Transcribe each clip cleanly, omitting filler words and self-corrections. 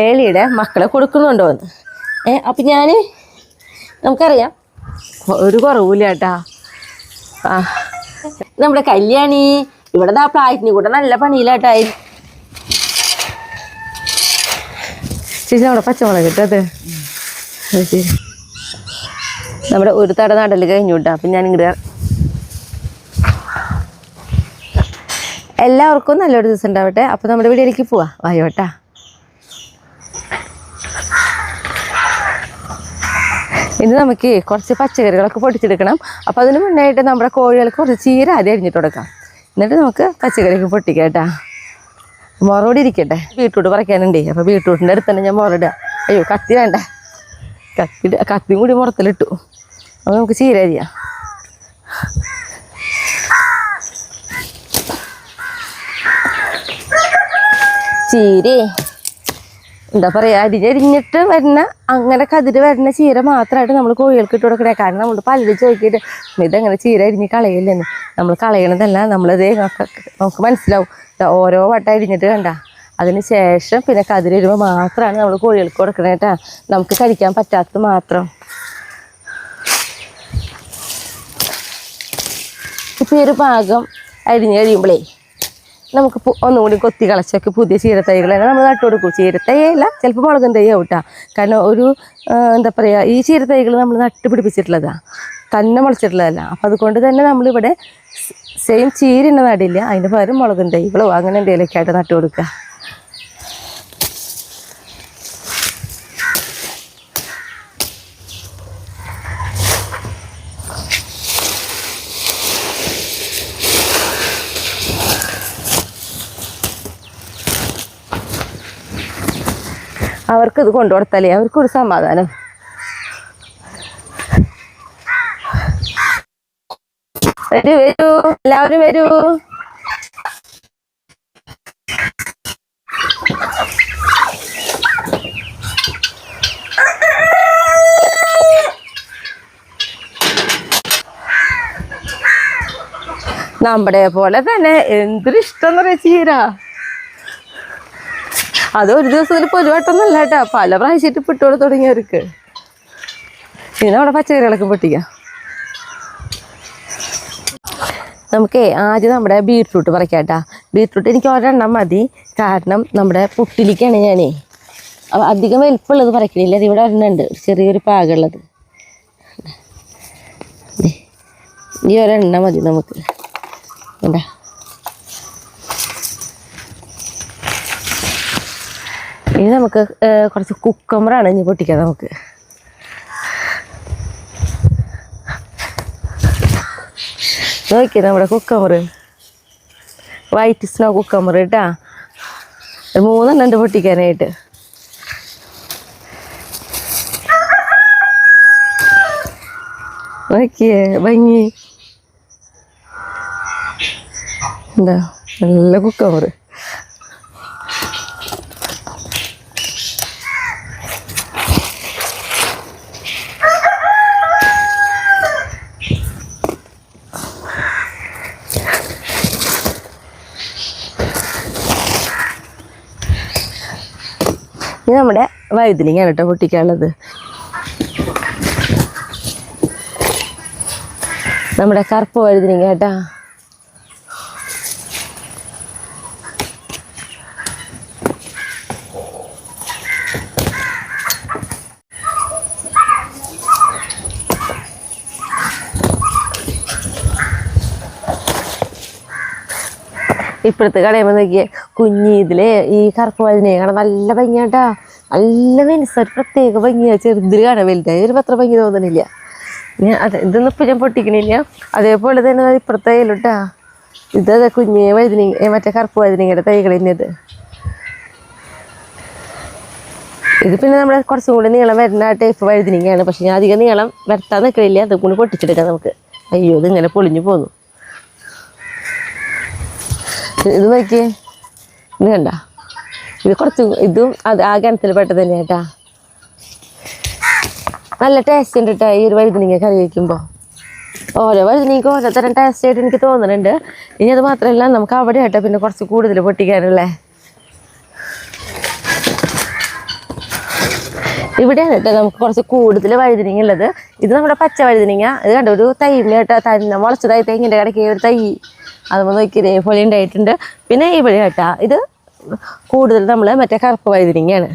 ഏളിയുടെ മക്കളെ കൊടുക്കുന്നുണ്ടോ എന്ന്. അപ്പം നമുക്കറിയാം ഒരു കുറവില്ല കേട്ടാ. നമ്മുടെ കല്യാണി ഇവിടെ പ്ലാറ്റിനി കൂടെ നല്ല പണിയിലാട്ടായി. ചേച്ചി നമ്മുടെ പച്ചമുളക് കിട്ടത് നമ്മുടെ ഒരു തട നടൽ കഴിഞ്ഞു കേട്ടോ. അപ്പം ഞാനിങ്ങോട്ട് എല്ലാവർക്കും നല്ലൊരു ദിവസം ഉണ്ടാവട്ടെ. അപ്പോൾ നമ്മുടെ വീഡിയോയിലേക്ക് പോവാം. വായോട്ടാ. ഇന്ന് നമുക്ക് കുറച്ച് പച്ചക്കറികളൊക്കെ പൊട്ടിച്ചെടുക്കണം. അപ്പോൾ അതിന് മുന്നായിട്ട് നമ്മുടെ കോഴികൾക്ക് കുറച്ച് ചീര ആദ്യം അരിഞ്ഞിട്ട് കൊടുക്കാം. എന്നിട്ട് നമുക്ക് പച്ചക്കറിയൊക്കെ പൊട്ടിക്കാം കേട്ടാ. മുറോടി ഇരിക്കട്ടെ. ബീട്രൂട്ട് പറിക്കാനുണ്ടേ. അപ്പോൾ ബീട്രൂട്ടിൻ്റെ അടുത്ത് തന്നെ ഞാൻ മുറയിടുക. അയ്യോ കത്തി വേണ്ട, കത്തിയും കൂടി മുറത്തിലിട്ടു. അപ്പോൾ നമുക്ക് ചീര അരിയാം. ചീരേ എന്താ പറയുക, അരിഞ്ഞരിഞ്ഞിട്ട് വരുന്ന അങ്ങനെ കതിര് വരുന്ന ചീര മാത്രമായിട്ട് നമ്മൾ കോഴികൾക്ക് ഇട്ട് കൊടുക്കണേ. കാരണം നമ്മൾ പലരും ചോദിക്കിട്ട് ഇതെങ്ങനെ ചീര അരിഞ്ഞ് കളയില്ലെന്ന്. നമ്മൾ കളയണതല്ല, നമ്മളത് നമുക്ക് മനസ്സിലാവും. ഓരോ വട്ടം അരിഞ്ഞിട്ട് കണ്ട അതിന് ശേഷം പിന്നെ കതിര് വരുമ്പോൾ മാത്രമാണ് നമ്മൾ കോഴികൾക്ക് കൊടുക്കണേ കേട്ടാ. നമുക്ക് കഴിക്കാൻ പറ്റാത്തത് മാത്രം. ഇപ്പോൾ ഈ ഒരു ഭാഗം അരിഞ്ഞ് കഴിയുമ്പോഴേ നമുക്ക് ഒന്നുകൂടി കൊത്തി കളച്ചൊക്കെ പുതിയ ചീരത്തൈകൾ തന്നെ നമ്മൾ നട്ടു കൊടുക്കും. ചീരത്തൈയല്ല, ചിലപ്പോൾ മുളകും തൈ ആവട്ടാ. കാരണം ഒരു എന്താ പറയുക, ഈ ചീരത്തൈകൾ നമ്മൾ നട്ട് പിടിപ്പിച്ചിട്ടുള്ളതാണ്, തന്നെ മുളച്ചിട്ടുള്ളതല്ല. അപ്പം അതുകൊണ്ട് തന്നെ നമ്മളിവിടെ സെയിം ചീരന്നെ നടില്ല, അതിന് പകരം മുളകും തൈകളോ അങ്ങനെ എന്തെങ്കിലുമൊക്കെ ആയിട്ട് നട്ടു കൊടുക്കുക. അവർക്കിത് കൊണ്ടു കൊടുത്താലേ അവർക്കൊരു സമാധാനം. വരൂ എല്ലാവരും വരൂ. നമ്മുടെ പോലെ തന്നെ എന്തൊരു ഇഷ്ടം എന്ന് പറയാ ചീര. അത് ഒരു ദിവസത്തിൽ ഒരു വട്ടമൊന്നുമല്ല കേട്ടോ, പല പ്രാവശ്യമായിട്ട് പിട്ടോട് തുടങ്ങിയവർക്ക്. പിന്നെ അവിടെ പച്ചക്കറികളൊക്കെ പൊട്ടിക്കാം. നമുക്ക് ആദ്യം നമ്മുടെ ബീട്രൂട്ട് പറിക്കാം കേട്ടോ. ബീട്രൂട്ട് എനിക്ക് ഒരെണ്ണം മതി, കാരണം നമ്മുടെ പുട്ടിലേക്കാണ് ഞാനേ അധികം വലിപ്പമുള്ളത് പറിക്കണില്ല. അത് ഇവിടെ ഒരെണ്ണമുണ്ട്, ചെറിയൊരു പാകമുള്ളത്. ഈ ഒരെണ്ണം മതി നമുക്ക്. എന്താ ഇനി നമുക്ക് കുറച്ച് കുക്കമ്പറാണ് ഇനി പൊട്ടിക്കാം. നമുക്ക് നോക്കിയാൽ നമ്മുടെ കുക്കമ്പർ വൈറ്റ് സ്നോ കുക്കമ്പർ കേട്ടാ. 3 എണ്ണം ഉണ്ട് പൊട്ടിക്കാനായിട്ട്. നോക്കിയേ ഭംഗി, എന്താ നല്ല കുക്കമ്പർ. ഇനി നമ്മുടെ വഴുതനങ്ങയാണ് കേട്ടോ പൊട്ടിക്കാനുള്ളത്. നമ്മുടെ കറുപ്പ് വഴുതനങ്ങ കേട്ടാ. ഇപ്പോഴത്തെ കടയുമ്പോൾ നോക്കിയേ കുഞ്ഞി ഇതിലെ ഈ കറുപ്പ് വഴുതനങ്ങ കാണാൻ നല്ല ഭംഗിയാട്ടാ. നല്ല മിനുസം, ഒരു പ്രത്യേക ഭംഗിയാണ്. ചെറുതിൽ കാണാൻ വലുതായി ഒരു പത്ര ഭംഗി തോന്നണില്ല. അതെ, ഇതൊന്നും ഇപ്പം ഞാൻ പൊട്ടിക്കണില്ല. അതേപോലെ തന്നെ ഇപ്പുറത്തെ തൈയിലോട്ടാ. ഇതേ കുഞ്ഞ് വഴുതനങ്ങ, മറ്റേ കറുപ്പ് വഴുതനങ്ങയുടെ തൈകൾ തന്നെയത്. ഇത് പിന്നെ നമ്മുടെ കുറച്ചും കൂടി നീളം വരുന്ന ടൈപ്പ് വഴുതനങ്ങയാണ്. പക്ഷെ ഞാൻ അധികം നീളം വരുത്താൻ നിൽക്കണില്ല, അത് കൂടി പൊട്ടിച്ചെടുക്കാം നമുക്ക്. അയ്യോ ഇതിങ്ങനെ പൊളിഞ്ഞു പോന്നു. ഇത് നോക്കിയേ, ഇത് കണ്ട, ഇത് കുറച്ച് ഇതും അത് ആ ഗണത്തിൽ പെട്ടത് തന്നെ കേട്ടാ. നല്ല ടേസ്റ്റ് ഉണ്ട് കേട്ടോ ഈ ഒരു വഴുതനങ്ങ കറി വയ്ക്കുമ്പോൾ. ഓരോ വഴുതനങ്ങയ്ക്ക് ഓരോ തരം ടേസ്റ്റ് ആയിട്ട് എനിക്ക് തോന്നുന്നുണ്ട്. ഇനി അത് മാത്രമല്ല, നമുക്ക് അവിടെ ആയിട്ടോ പിന്നെ കുറച്ച് കൂടുതൽ പൊട്ടിക്കാനല്ലേ. ഇവിടെയാണ് കേട്ടോ നമുക്ക് കുറച്ച് കൂടുതൽ വഴുതനങ്ങ ഉള്ളത്. ഇത് നമ്മുടെ പച്ച വഴുതനങ്ങ. ഇത് കണ്ടോ ഒരു തൈമ കേട്ടോ, തന്നെ മുളച്ചതായി തെങ്ങിൻ്റെ ഇടയ്ക്ക് ഒരു തൈ അതുമ്പോൾ നോക്കി ഇതേപോലെ ഉണ്ടായിട്ടുണ്ട്. പിന്നെ ഇവിടെ കേട്ടാ ഇത് കൂടുതൽ നമ്മൾ മറ്റേ കറുപ്പ് വഴുതനങ്ങയാണ്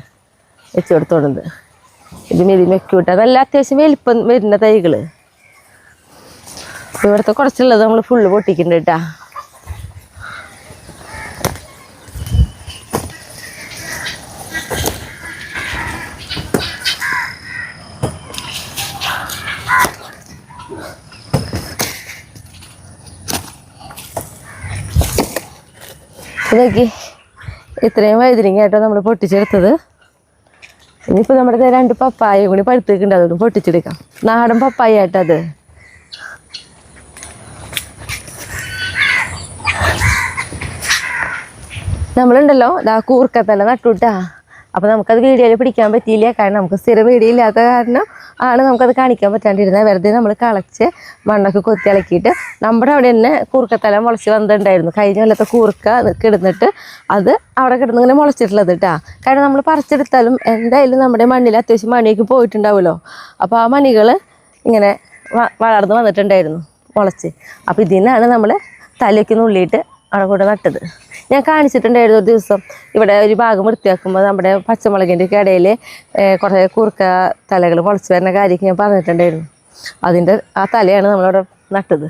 വെച്ച് കൊടുത്തോളുന്നത്. ഇത് മെതി വെക്കൂട്ടാ നല്ല അത്യാവശ്യം വലിപ്പം വരുന്ന തൈകൾ. ഇവിടുത്തെ കുറച്ചുള്ളത് നമ്മൾ ഫുള്ള് പൊട്ടിക്കുന്നുണ്ട് കേട്ടാ. ഇതൊക്കെ ഇത്രയും വഴുതനങ്ങ കേട്ടോ നമ്മൾ പൊട്ടിച്ചെടുത്തത്. ഇനിയിപ്പോൾ നമ്മുടെ 2 പപ്പായ കൂടി പഴുത്തേക്കുണ്ട്, അതുകൊണ്ട് പൊട്ടിച്ചെടുക്കാം. നാടൻ പപ്പായ ആയിട്ടത്. നമ്മളുണ്ടല്ലോ കൂർക്കത്തല നട്ടുവിട്ടാ. അപ്പോൾ നമുക്കത് വീഡിയോയിൽ പിടിക്കാൻ പറ്റിയില്ല, കാരണം നമുക്ക് സ്ഥിരം വീഡിയോ ഇല്ലാത്ത കാരണം ആണ് നമുക്കത് കാണിക്കാൻ പറ്റാണ്ടിരുന്നത്. വെറുതെ നമ്മൾ കളച്ച് മണ്ണൊക്കെ കൊത്തി ഇളക്കിയിട്ട് നമ്മുടെ അവിടെ തന്നെ കൂർക്കത്തല മുളച്ച് വന്നിട്ടുണ്ടായിരുന്നു. കഴിഞ്ഞ കൊല്ലത്തെ കൂർക്ക കിടന്നിട്ട് അത് അവിടെ കിടന്നിങ്ങനെ മുളച്ചിട്ടുള്ളത് കേട്ടാ. കാരണം നമ്മൾ പറിച്ചെടുത്താലും എന്തായാലും നമ്മുടെ മണ്ണിൽ അത്യാവശ്യം മണിയൊക്കെ പോയിട്ടുണ്ടാവുമല്ലോ. അപ്പോൾ ആ മണികൾ ഇങ്ങനെ വളർന്ന് വന്നിട്ടുണ്ടായിരുന്നു മുളച്ച്. അപ്പോൾ ഇതിനാണ് നമ്മൾ തലയ്ക്ക് നുള്ളിയിട്ട് അവിടെ കൂടെ നട്ടത്. ഞാൻ കാണിച്ചിട്ടുണ്ടായിരുന്നു ഒരു ദിവസം. ഇവിടെ ഒരു ഭാഗം വൃത്തിയാക്കുമ്പോൾ നമ്മുടെ പച്ചമുളകിൻ്റെ ഒക്കെ ഇടയിൽ കുറേ കൂർക്ക തലകൾ മുളച്ച് വരുന്ന കാര്യമൊക്കെ ഞാൻ പറഞ്ഞിട്ടുണ്ടായിരുന്നു. അതിൻ്റെ ആ തലയാണ് നമ്മളവിടെ നട്ടത്.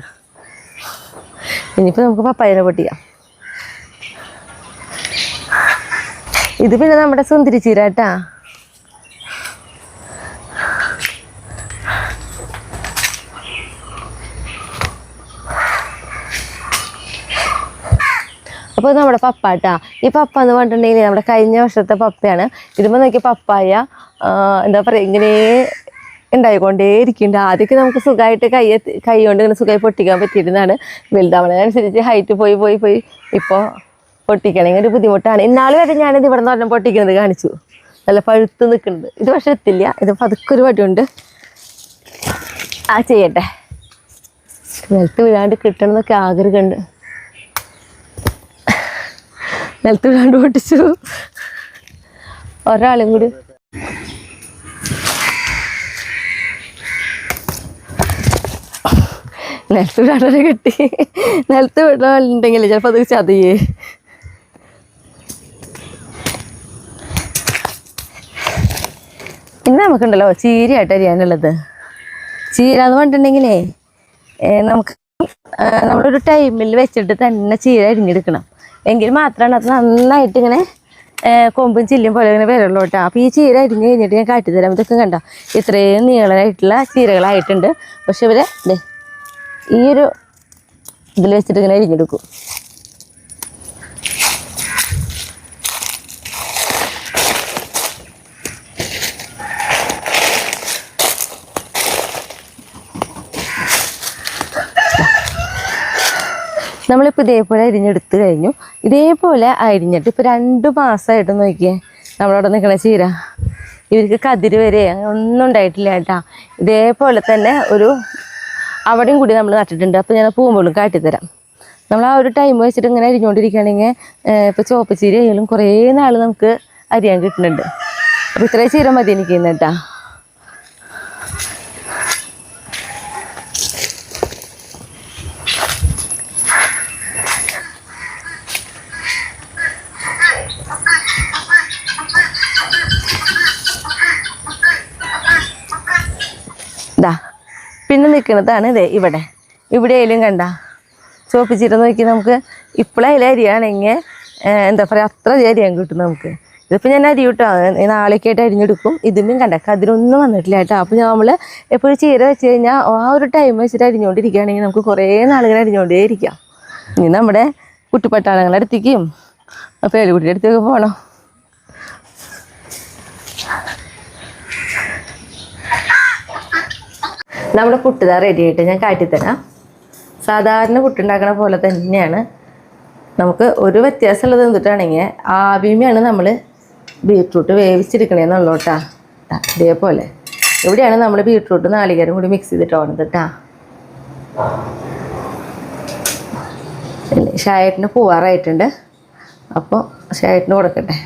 ഇനിയിപ്പോൾ നമുക്ക് പപ്പായനെ പൊട്ടിക്കാം. ഇത് പിന്നെ നമ്മുടെ സുന്ദരി ചീര കേട്ടാ. അപ്പോൾ നമ്മുടെ പപ്പ കേട്ടാ. ഈ പപ്പ എന്ന് പറഞ്ഞിട്ടുണ്ടെങ്കിൽ നമ്മുടെ കഴിഞ്ഞ വർഷത്തെ പപ്പയാണ്. ഇതുമ്പോൾ നോക്കിയ പപ്പായ എന്താ പറയുക ഇങ്ങനെ ഉണ്ടായിക്കൊണ്ടേ ഇരിക്കുന്നുണ്ട്. ആദ്യമൊക്കെ നമുക്ക് സുഖമായിട്ട് കൈ കൊണ്ട് ഇങ്ങനെ സുഖമായി പൊട്ടിക്കാൻ പറ്റിയിരുന്നതാണ്. വലുതാവണതനുസരിച്ച് ഹൈറ്റ് പോയി ഇപ്പോൾ പൊട്ടിക്കണമെങ്കിൽ ഒരു ബുദ്ധിമുട്ടാണ്. ഇന്നാൾ വരെ ഞാനിത് ഇവിടെ നിന്ന് പറഞ്ഞാൽ പൊട്ടിക്കുന്നത് കാണിച്ചു, നല്ല പഴുത്ത് നിൽക്കുന്നത്. ഇത് പക്ഷെ എത്തില്ല, ഇത് പതുക്കൊരു വടിയുണ്ട്. ചെയ്യട്ടെ. നിലത്ത് വീഴാണ്ട് കിട്ടണമെന്നൊക്കെ ആഗ്രഹമുണ്ട്. നിലത്ത് വീഴാണ്ട് പൊട്ടിച്ചു. ഒരാളും കൂടി നിലത്ത് വീഴാണ്ടവരെ കിട്ടി. നിലത്ത് വീഴാനുണ്ടെങ്കിൽ ചിലപ്പോൾ അത് ചതയേ. ഇന്ന് നമുക്കുണ്ടല്ലോ ചീരയായിട്ട് അരിയാനുള്ളത്. ചീര എന്ന് പറഞ്ഞിട്ടുണ്ടെങ്കിലേ നമുക്ക് നമ്മളൊരു ടൈമിൽ വെച്ചിട്ട് തന്നെ ചീര അരിഞ്ഞെടുക്കണം. എങ്കിൽ മാത്രമാണ് അത് നന്നായിട്ട് ഇങ്ങനെ കൊമ്പും ചില്ലും പോലെ ഇങ്ങനെ വരുള്ളൂ കേട്ടോ. അപ്പോൾ ഈ ചീര അരിഞ്ഞ് കഴിഞ്ഞിട്ട് ഞാൻ കാട്ടിത്തരാം. ഇതൊക്കെ കണ്ടോ ഇത്രയും നീളമായിട്ടുള്ള ചീരകളായിട്ടുണ്ട്. പക്ഷെ ഇവരെ ഈ ഒരു ഇതിൽ വെച്ചിട്ട് ഇങ്ങനെ അരിഞ്ഞെടുക്കും. നമ്മളിപ്പോൾ ഇതേപോലെ അരിഞ്ഞെടുത്ത് കഴിഞ്ഞു. ഇതേപോലെ അരിഞ്ഞിട്ട് ഇപ്പോൾ 2 മാസമായിട്ട് നോക്കിയേ നമ്മളവിടെ നിൽക്കണ ചീര. ഇവർക്ക് കതിര് വരെ ഒന്നും ഉണ്ടായിട്ടില്ല കേട്ടാ. ഇതേപോലെ തന്നെ ഒരു അവിടെയും കൂടി നമ്മൾ നട്ടിട്ടുണ്ട്. അപ്പോൾ ഞാൻ പൂമ്പോഴും കാട്ടിത്തരാം. നമ്മൾ ആ ഒരു ടൈം വെച്ചിട്ട് ഇങ്ങനെ അരിഞ്ഞുകൊണ്ടിരിക്കുകയാണെങ്കിൽ ഇപ്പോൾ ചുവപ്പ് ചീര ആയാലും കുറേ നാൾ നമുക്ക് അരിയാൻ കിട്ടുന്നുണ്ട്. അപ്പോൾ ഇത്രയും ചീര മതി എനിക്ക് ഇന്ന് കേട്ടാ. പിന്നെ നിൽക്കുന്നതാണ് ഇതേ ഇവിടെയായാലും കണ്ട ചുവപ്പ് ചീര നോക്കി നമുക്ക് ഇപ്പോഴതിൽ അരിയാണെങ്കിൽ എന്താ പറയുക അത്ര അരിയാൻ കിട്ടും നമുക്ക്. ഇതിപ്പോൾ ഞാൻ അരി കിട്ടോ നാളേക്കായിട്ട് അരിഞ്ഞെടുക്കും. ഇതിനും കണ്ട കതിരൊന്നും വന്നിട്ടില്ല കേട്ടോ. അപ്പോൾ നമ്മൾ എപ്പോഴും ചീര വെച്ച് കഴിഞ്ഞാൽ ആ ഒരു ടൈം വെച്ചിട്ട് അരിഞ്ഞുകൊണ്ടിരിക്കുകയാണെങ്കിൽ നമുക്ക് കുറേ നാളുകൾ അരിഞ്ഞുകൊണ്ടേ ഇരിക്കാം. ഇനി നമ്മുടെ കുട്ടിപ്പട്ടാളങ്ങളുടെ അടുത്തേക്കും പേരുകുട്ടിയുടെ അടുത്തേക്ക് പോകണം. നമ്മുടെ പുട്ടുതാ റെഡി ആയിട്ട് ഞാൻ കാട്ടിത്തരാം. സാധാരണ പുട്ടുണ്ടാക്കണ പോലെ തന്നെയാണ്. നമുക്ക് ഒരു വ്യത്യാസമുള്ളത് എന്തിട്ടാണെങ്കിൽ ആവിമയാണ് നമ്മൾ ബീട്രൂട്ട് വേവിച്ചെടുക്കണേന്നുള്ളൂ കേട്ടാ. ഇതേപോലെ ഇവിടെയാണ് നമ്മൾ ബീട്രൂട്ട് നാളികേരം കൂടി മിക്സ് ചെയ്തിട്ട് പോകണത് കേട്ടാ. ഷായേട്ടിന് പോവാറായിട്ടുണ്ട്. അപ്പോൾ ഷായേട്ടിന് കൊടുക്കട്ടെ.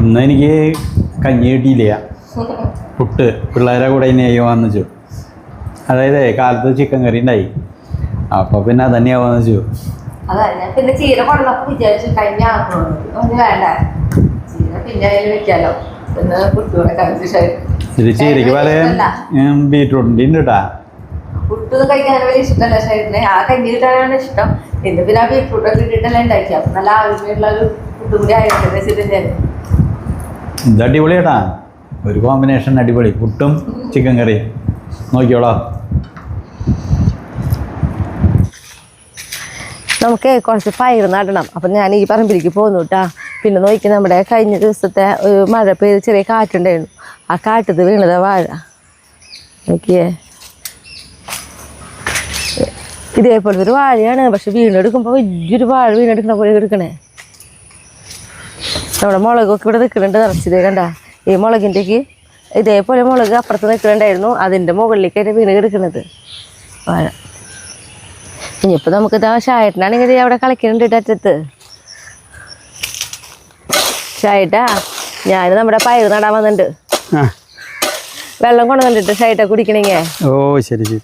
ഇന്ന് എനിക്ക് കഞ്ഞി കിട്ടിയില്ല, പുട്ട്. പിള്ളേരെ കൂടെ നെയ്യുവാന്ന് വെച്ചു. അതായത് കാലത്ത് ചിക്കൻ കറി ഉണ്ടായി, അപ്പോൾ പിന്നെ അതന്നെയാവാന്ന് വെച്ചു. അതാ ഞാൻ പിന്നെ ചീര കൊണ്ടപ്പോൾ വിചാരിച്ചു കഴിഞ്ഞ ഒന്നും വേണ്ട, ചീര പിന്നെ അതിൽ വെക്കാലോ എന്ന് പുട്ടുകൂടെ കഴിച്ചു. ഇത് ചീരയ്ക്ക് പല ബീറ്റ്റൂട്ടിൻ്റെ ഉണ്ട് കേട്ടാ. പുട്ടൊന്നും കഴിക്കാൻ വലിയ ഇഷ്ടമല്ല ഷൈഡിനെ, ആ കഞ്ഞി കിട്ടാനാണ് ഇഷ്ടം. പിന്നെ പിന്നെ ആ ബീറ്റ്റൂട്ടൊക്കെ ഇട്ടിട്ടെല്ലാം ഉണ്ടാക്കി, അപ്പം നല്ല ആവശ്യമുള്ള ഒരു പുട്ടും കൂടി ആയിട്ട് വെച്ചിട്ടുണ്ട്. ഇത് അടിപൊളി കേട്ടാ, ഒരു കോമ്പിനേഷൻ അടിപൊളി, പുട്ടും ചിക്കൻ കറിയും. നോക്കിയോളാ. നമുക്ക് കുറച്ച് പയർ നടണം. അപ്പം ഞാൻ ഈ പറമ്പിലേക്ക് പോന്നു കേട്ടാ. പിന്നെ നോക്കി നമ്മുടെ കഴിഞ്ഞ ദിവസത്തെ മഴ പെയ്ത് ചെറിയ കാറ്റുണ്ടായിരുന്നു, ആ കാറ്റത്ത് വീണതാ വാഴ. നോക്കിയേ, ഇതേപോലത്തെ ഒരു വാഴയാണ്, പക്ഷെ വീണെടുക്കുമ്പോൾ വലിയൊരു വാഴ വീണെടുക്കണ പോലെ എടുക്കണേ. നമ്മുടെ മുളകൊക്കെ ഇവിടെ നിൽക്കുന്നുണ്ട് നിറച്ചതേ കണ്ട. ഈ മുളകിൻ്റെക്ക് ഇതേപോലെ മുളക് അപ്പുറത്ത് നിൽക്കുന്നുണ്ടായിരുന്നു, അതിൻ്റെ മുകളിലേക്കായിട്ട് വീണ് കിടക്കുന്നത് വാഴ. ഇനിയിപ്പോൾ നമുക്കിതാ ഷായേട്ടനാണെങ്കിൽ അവിടെ കളിക്കുന്നുണ്ട് അറ്റത്ത്. ഷായേട്ടാ, ഞാൻ നമ്മുടെ പയർ നടാൻ വന്നിട്ടുണ്ട്, വെള്ളം കൊണ്ടുവന്നിട്ട് ഷായേട്ടാ കുടിക്കണെങ്കിൽ. ഓ ശരി ശരി.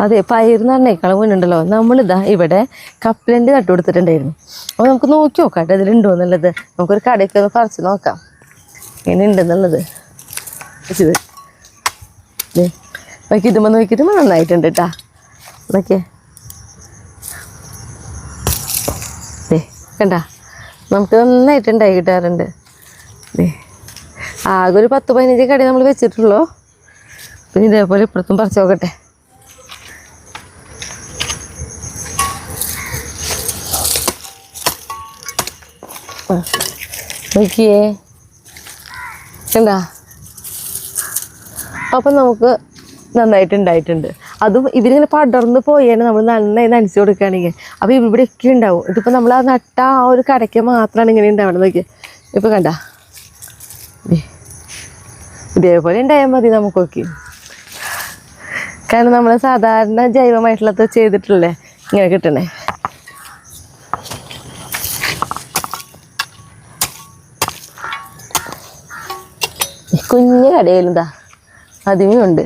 അതെ, പയർ നടന്നേക്കാളും മുന്നുണ്ടല്ലോ. നമ്മളിതാ ഇവിടെ കപ്പലണ്ടി നട്ടു കൊടുത്തിട്ടുണ്ടായിരുന്നു. അപ്പോൾ നമുക്ക് നോക്കി നോക്കാം കേട്ടോ ഇതിലുണ്ടോ എന്നുള്ളത്. നമുക്കൊരു കടയൊക്കെ ഒന്ന് പറിച്ച് നോക്കാം എങ്ങനെ ഉണ്ടെന്നുള്ളത്. ഇത് നോക്കിയിട്ടുമ്പോൾ നോക്കിയിട്ടുമ്പോൾ നന്നായിട്ടുണ്ട് കേട്ടാ. നോക്കിയേ, കണ്ട, നമുക്ക് നന്നായിട്ടുണ്ടായി കിട്ടാറുണ്ട്. ആകെ ഒരു 10-15 കട നമ്മൾ വെച്ചിട്ടുള്ളൂ. പിന്നെ ഇതേപോലെ ഇപ്പുറത്തും പറിച്ച് നോക്കട്ടെ. നോക്കിയേ കണ്ട, അപ്പം നമുക്ക് നന്നായിട്ടുണ്ടായിട്ടുണ്ട്. അതും ഇവരിങ്ങനെ പടർന്ന് പോയാണ് നമ്മൾ നന്നായി നനച്ചു കൊടുക്കുകയാണെങ്കിൽ. അപ്പോൾ ഇവിടെയൊക്കെ ഉണ്ടാവും. ഇതിപ്പോൾ നമ്മൾ ആ നട്ട ആ ഒരു കടയ്ക്ക് മാത്രമാണ് ഇങ്ങനെ ഉണ്ടാവണം. നോക്കിയേ, ഇപ്പോൾ കണ്ട, ഇതേപോലെ ഉണ്ടായാൽ മതി നമുക്കൊക്കെ. കാരണം നമ്മൾ സാധാരണ ജൈവമായിട്ടുള്ളത് ചെയ്തിട്ടുള്ളേ ഇങ്ങനെ കിട്ടണേ. കുഞ്ഞു കടയിലും ഇതാ അതിമേ ഉണ്ട്.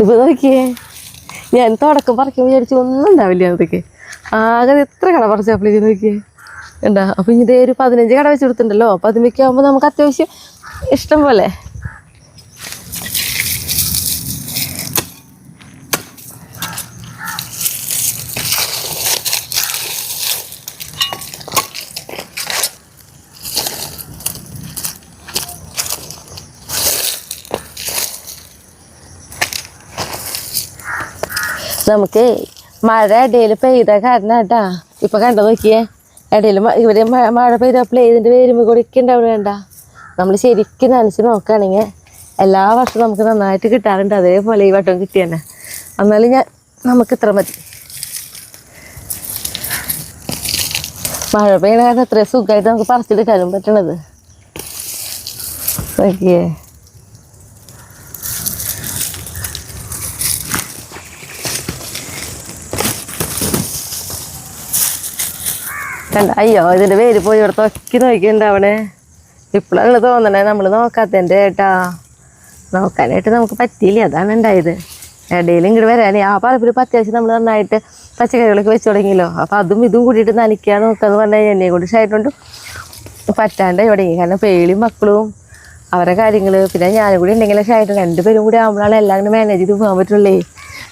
ഇപ്പൊ നോക്കിയേ, ഞാൻ തുടക്കം പറിക്കുമ്പോൾ വിചാരിച്ചു ഒന്നും ഉണ്ടാവില്ല. അതൊക്കെ ആകെ എത്ര കട പറിച്ചപ്പോഴേക്ക് നോക്കിയേ ഉണ്ടാ. അപ്പം ഇതേ ഒരു 15 കട വെച്ച് കൊടുത്തിട്ടുണ്ടല്ലോ. അപ്പം അതിമൊക്കെ ആകുമ്പോൾ നമുക്ക് അത്യാവശ്യം ഇഷ്ടം പോലെ. നമുക്ക് മഴ ഇടയിൽ പെയ്ത കാരണം കേട്ടാ. ഇപ്പം കണ്ടോ നോക്കിയേ, ഇടയിൽ ഇവിടെ മഴ പെയ്തപ്പോൾ ഇതിൻ്റെ വേരുമ്പ് കൂടിയൊക്കെ ഉണ്ടാവുക വേണ്ട. നമ്മൾ ശരിക്കും നനച്ച് നോക്കുകയാണെങ്കിൽ എല്ലാ വർഷവും നമുക്ക് നന്നായിട്ട് കിട്ടാറുണ്ട്. അതേപോലെ ഈ വട്ടം കിട്ടിയെന്നെ. എന്നാലും നമുക്ക് ഇത്ര മതി. മഴ പെയ്യണ കാരണം എത്രയും സുഖമായിട്ട് നമുക്ക് പറിച്ചെടുക്കാനും പറ്റണത്. നോക്കിയേ, കണ്ട. അയ്യോ, ഇതിൻ്റെ വേര് പോയി ഇവിടെ തൊക്കി നോക്കിണ്ടാവണേ. ഇപ്പോഴാണ് തോന്നണേ നമ്മൾ നോക്കാത്തതിൻ്റെ ഏട്ടാ. നോക്കാനായിട്ട് നമുക്ക് പറ്റിയില്ല, അതാണ് ഉണ്ടായത്. ഇടയിൽ ഇങ്ങോട്ട് വരാനേ ആ പറമ്പിൽ അത്യാവശ്യം നമ്മൾ നന്നായിട്ട് പച്ചക്കറികളൊക്കെ വെച്ച് തുടങ്ങിയല്ലോ. അപ്പോൾ അതും ഇതും കൂടിയിട്ട് നനയ്ക്കാൻ നോക്കാന്ന് പറഞ്ഞാൽ എന്നെ കൊണ്ട് ഷായിട്ടുണ്ട് പറ്റാണ്ടായി തുടങ്ങി. കാരണം പേളിയും മക്കളും അവരുടെ കാര്യങ്ങൾ പിന്നെ ഞാനും കൂടി ഉണ്ടെങ്കിലും ഷായിട്ട് 2 പേരും കൂടി ആകുമ്പോഴാണ് എല്ലാം അങ്ങനെ മാനേജ് ചെയ്ത് പോകാൻ പറ്റുള്ളേ.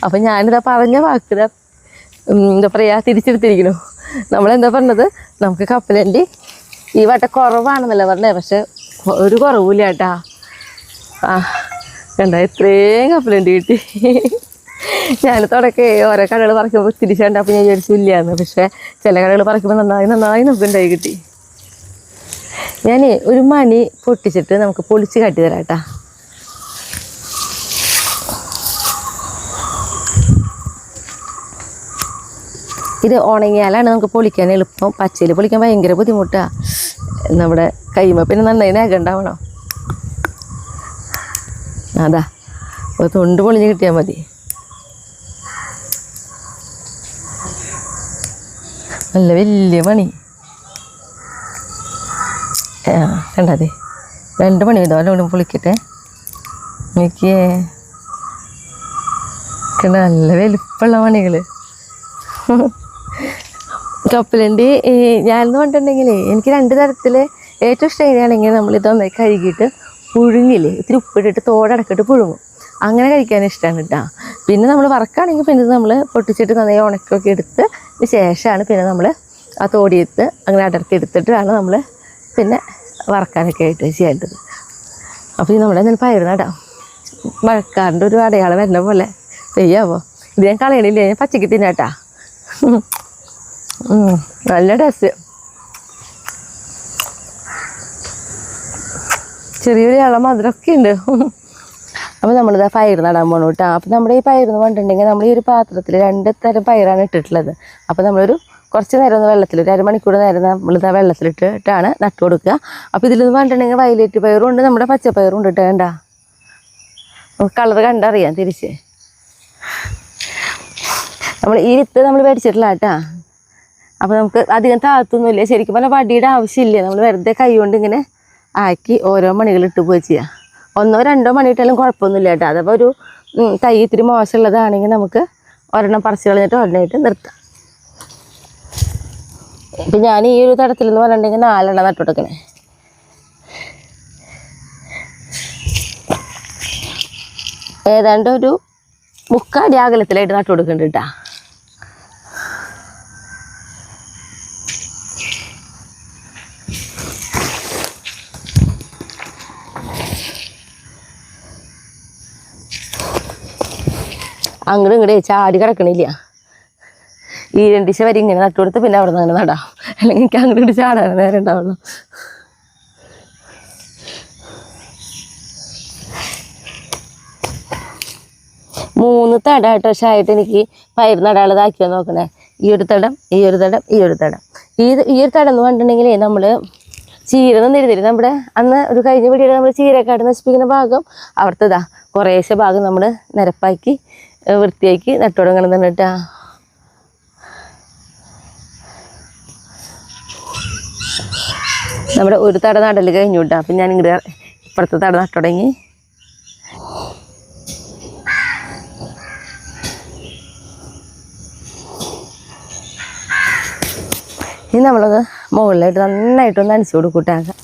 അപ്പം ഞാനിതാ പറഞ്ഞ വാക്കിത എന്താ പറയുക തിരിച്ചെടുത്തിരിക്കുന്നു. നമ്മളെന്താ പറഞ്ഞത്, നമുക്ക് കപ്പലണ്ടി ഈ വട്ടം കുറവാണെന്നല്ല പറഞ്ഞേ, പക്ഷെ ഒരു കുറവില്ല കേട്ടാ. ആ കണ്ട, ഇത്രയും കപ്പലണ്ടി കിട്ടി. ഞാൻ തുടക്കേ ഓരോ കടകൾ പറിക്കുമ്പോൾ തിരിച്ചുണ്ടപ്പോൾ ഞാൻ വിചാരിച്ചു ഇല്ലയെന്ന്. പക്ഷേ ചില കടകൾ പറിക്കുമ്പോൾ നന്നായി നമുക്ക് ഉണ്ടായി കിട്ടി. ഞാൻ ഒരു മണി പൊട്ടിച്ചിട്ട് നമുക്ക് പൊളിച്ച് കാട്ടി തരാം കേട്ടാ. ഇത് ഉണങ്ങിയാലാണ് നമുക്ക് പൊളിക്കാൻ എളുപ്പം. പച്ചയിൽ പൊളിക്കാൻ ഭയങ്കര ബുദ്ധിമുട്ടാണ്. നമ്മുടെ കൈമ പിന്നെ നന്നായി നഖമുണ്ടാവണം. അതാ ഒരു തൊണ്ട് പൊളിഞ്ഞ് കിട്ടിയാൽ മതി. നല്ല വലിയ മണി കണ്ടതേ 2 മണി ഇതോടെ പൊളിക്കട്ടെ എനിക്ക് നല്ല വലിപ്പമുള്ള മണികൾ. കപ്പലണ്ടി ഞാനെന്ന് പറഞ്ഞിട്ടുണ്ടെങ്കിൽ എനിക്ക് 2 തരത്തിൽ ഏറ്റവും ഇഷ്ടം എങ്ങനെയാണെങ്കിൽ നമ്മളിതൊന്നായി കഴുകിയിട്ട് പുഴുങ്ങില്ലേ, ഇത്തിരി ഉപ്പിട്ടിട്ട് തോടടക്കിട്ട് പുഴുങ്ങും, അങ്ങനെ കഴിക്കാൻ ഇഷ്ടമാണ് കേട്ടോ. പിന്നെ നമ്മൾ വറക്കുകയാണെങ്കിൽ പിന്നെ നമ്മൾ പൊട്ടിച്ചിട്ട് നന്നായി ഉണക്കൊക്കെ എടുത്ത് ശേഷമാണ് പിന്നെ നമ്മൾ ആ തോടിയെടുത്ത് അങ്ങനെ അടർത്തിയെടുത്തിട്ടാണ് നമ്മൾ പിന്നെ വറക്കാനൊക്കെ ആയിട്ട് ചെയ്യേണ്ടത്. അപ്പോൾ ഈ നമ്മുടെ എന്തെങ്കിലും പയർ നടാം, മഴക്കാറിൻ്റെ ഒരു അടയാളം വരുന്ന പോലെ പെയ്യാവോ. ഇത് ഞാൻ കളയണില്ല, ഞാൻ പച്ചക്ക് തിന്നാട്ടാ. നല്ല ടേസ്റ്റ്. ചെറിയൊരു ഇളം മധുരമൊക്കെ ഉണ്ട്. അപ്പോൾ നമ്മളിത് പയർ നടാൻ പോകണം കേട്ടോ. അപ്പോൾ നമ്മുടെ ഈ പയറെന്ന് പറഞ്ഞിട്ടുണ്ടെങ്കിൽ നമ്മൾ ഈ ഒരു പാത്രത്തിൽ 2 തരം പയറാണ് ഇട്ടിട്ടുള്ളത്. അപ്പോൾ നമ്മളൊരു കുറച്ച് നേരം ഒന്ന് വെള്ളത്തിൽ, ഒരു അരമണിക്കൂർ നേരം നമ്മളിത് വെള്ളത്തിലിട്ടിട്ടാണ് നട്ടു കൊടുക്കുക. അപ്പോൾ ഇതിലെന്ന് പറഞ്ഞിട്ടുണ്ടെങ്കിൽ വയലറ്റ് പയറും ഉണ്ട്, നമ്മുടെ പച്ചപ്പയറും ഉണ്ട് കേട്ടോ. കണ്ടാ നമുക്ക് കളർ കണ്ടറിയാം തിരിച്ച്. നമ്മൾ ഈ വിത്ത് നമ്മൾ മേടിച്ചിട്ടില്ല കേട്ടോ. അപ്പോൾ നമുക്ക് അധികം താഴ്ത്തൊന്നുമില്ല, ശരിക്കും പറഞ്ഞാൽ വടിയുടെ ആവശ്യമില്ല. നമ്മൾ വെറുതെ കൈ കൊണ്ട് ഇങ്ങനെ ആക്കി ഓരോ മണികളിട്ട് പോയി ചെയ്യുക. 1 or 2 മണി ഇട്ടാലും കുഴപ്പമൊന്നുമില്ല കേട്ടോ. അതപ്പോൾ ഒരു തൈ ഇത്തിരി മോശമുള്ളതാണെങ്കിൽ നമുക്ക് ഒരെണ്ണം പറിച്ച് കളഞ്ഞിട്ട് ഒരെണ്ണമായിട്ട് നിർത്താം. ഇപ്പം ഞാൻ ഈ ഒരു തടത്തിലെന്ന് പറഞ്ഞിട്ടുണ്ടെങ്കിൽ 4 എണ്ണം നട്ടു കൊടുക്കണേ. ഏതാണ്ട് ഒരു 3/4 അടി അകലത്തിലായിട്ട് നട്ടു കൊടുക്കുന്നുണ്ട് കേട്ടോ. അങ്ങോട്ട് ഇങ്ങോട്ട് ചാടി കിടക്കണില്ല. ഈ 2 ദിശ വരെ ഇങ്ങനെ നട്ടു കൊടുത്ത് പിന്നെ അവിടെ നിന്ന് അങ്ങനെ നടാം, അല്ലെങ്കിൽ എനിക്ക് അങ്ങോട്ട് ഇങ്ങോട്ട് ചാടാൻ നേരം ഉണ്ടാവുള്ളൂ. മൂന്ന് തടമായിട്ട് പക്ഷേ ആയിട്ട് എനിക്ക് പയർ നടാനുള്ളതാക്കിയാൽ നോക്കണേ. ഈ ഒരു തടം, ഈ ഒരു തടം, ഈ ഒരു തടം. ഈ ഒരു തടം എന്ന് പറഞ്ഞിട്ടുണ്ടെങ്കിൽ നമ്മൾ ചീര നിന്നിരുന്നില്ല. നമ്മുടെ അന്ന് ഒരു കഴിഞ്ഞ വീഡിയോയിൽ നമ്മൾ ചീരക്കാട് നശിപ്പിക്കുന്ന ഭാഗം അവിടുത്തെ കുറേശ്ശെ ഭാഗം നമ്മൾ നിരപ്പാക്കി വൃത്തിയാക്കി നട്ടുടങ്ങണം തന്നെ കേട്ടാ. നമ്മുടെ ഒരു തട നടൽ കഴിഞ്ഞു കേട്ടോ. അപ്പം ഞാൻ ഇങ്ങോട്ട് ഇപ്പുറത്തെ തട നട്ടുടങ്ങി. ഇനി നമ്മളത് മുകളിലായിട്ട് നന്നായിട്ടൊന്ന് നനച്ചു കൊടുക്കൂട്ടാക്കാം.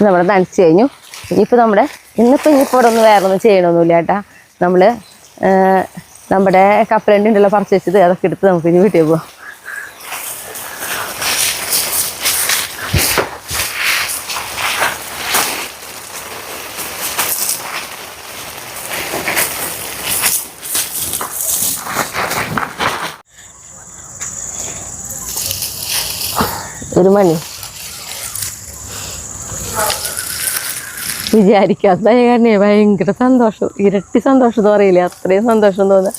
നമ്മുടെ നനച്ച് കഴിഞ്ഞു. ഇനിയിപ്പോൾ ഇന്നിപ്പോൾ ഇവിടെ ഒന്നും വേറെ ഒന്നും ചെയ്യണമൊന്നുമില്ല കേട്ടാ. നമ്മൾ നമ്മുടെ കപ്പലണ്ടി ഉണ്ടല്ലോ പറിച്ച് വെച്ചത്, അതൊക്കെ എടുത്ത് നമുക്ക് ഇനി വീട്ടിൽ പോവാം. ഒരു മണി വിചാരിക്കാത്ത കാരണേ ഭയങ്കര സന്തോഷം, ഇരട്ടി സന്തോഷം എന്ന് പറയില്ലേ, അത്രയും സന്തോഷം തോന്നുക.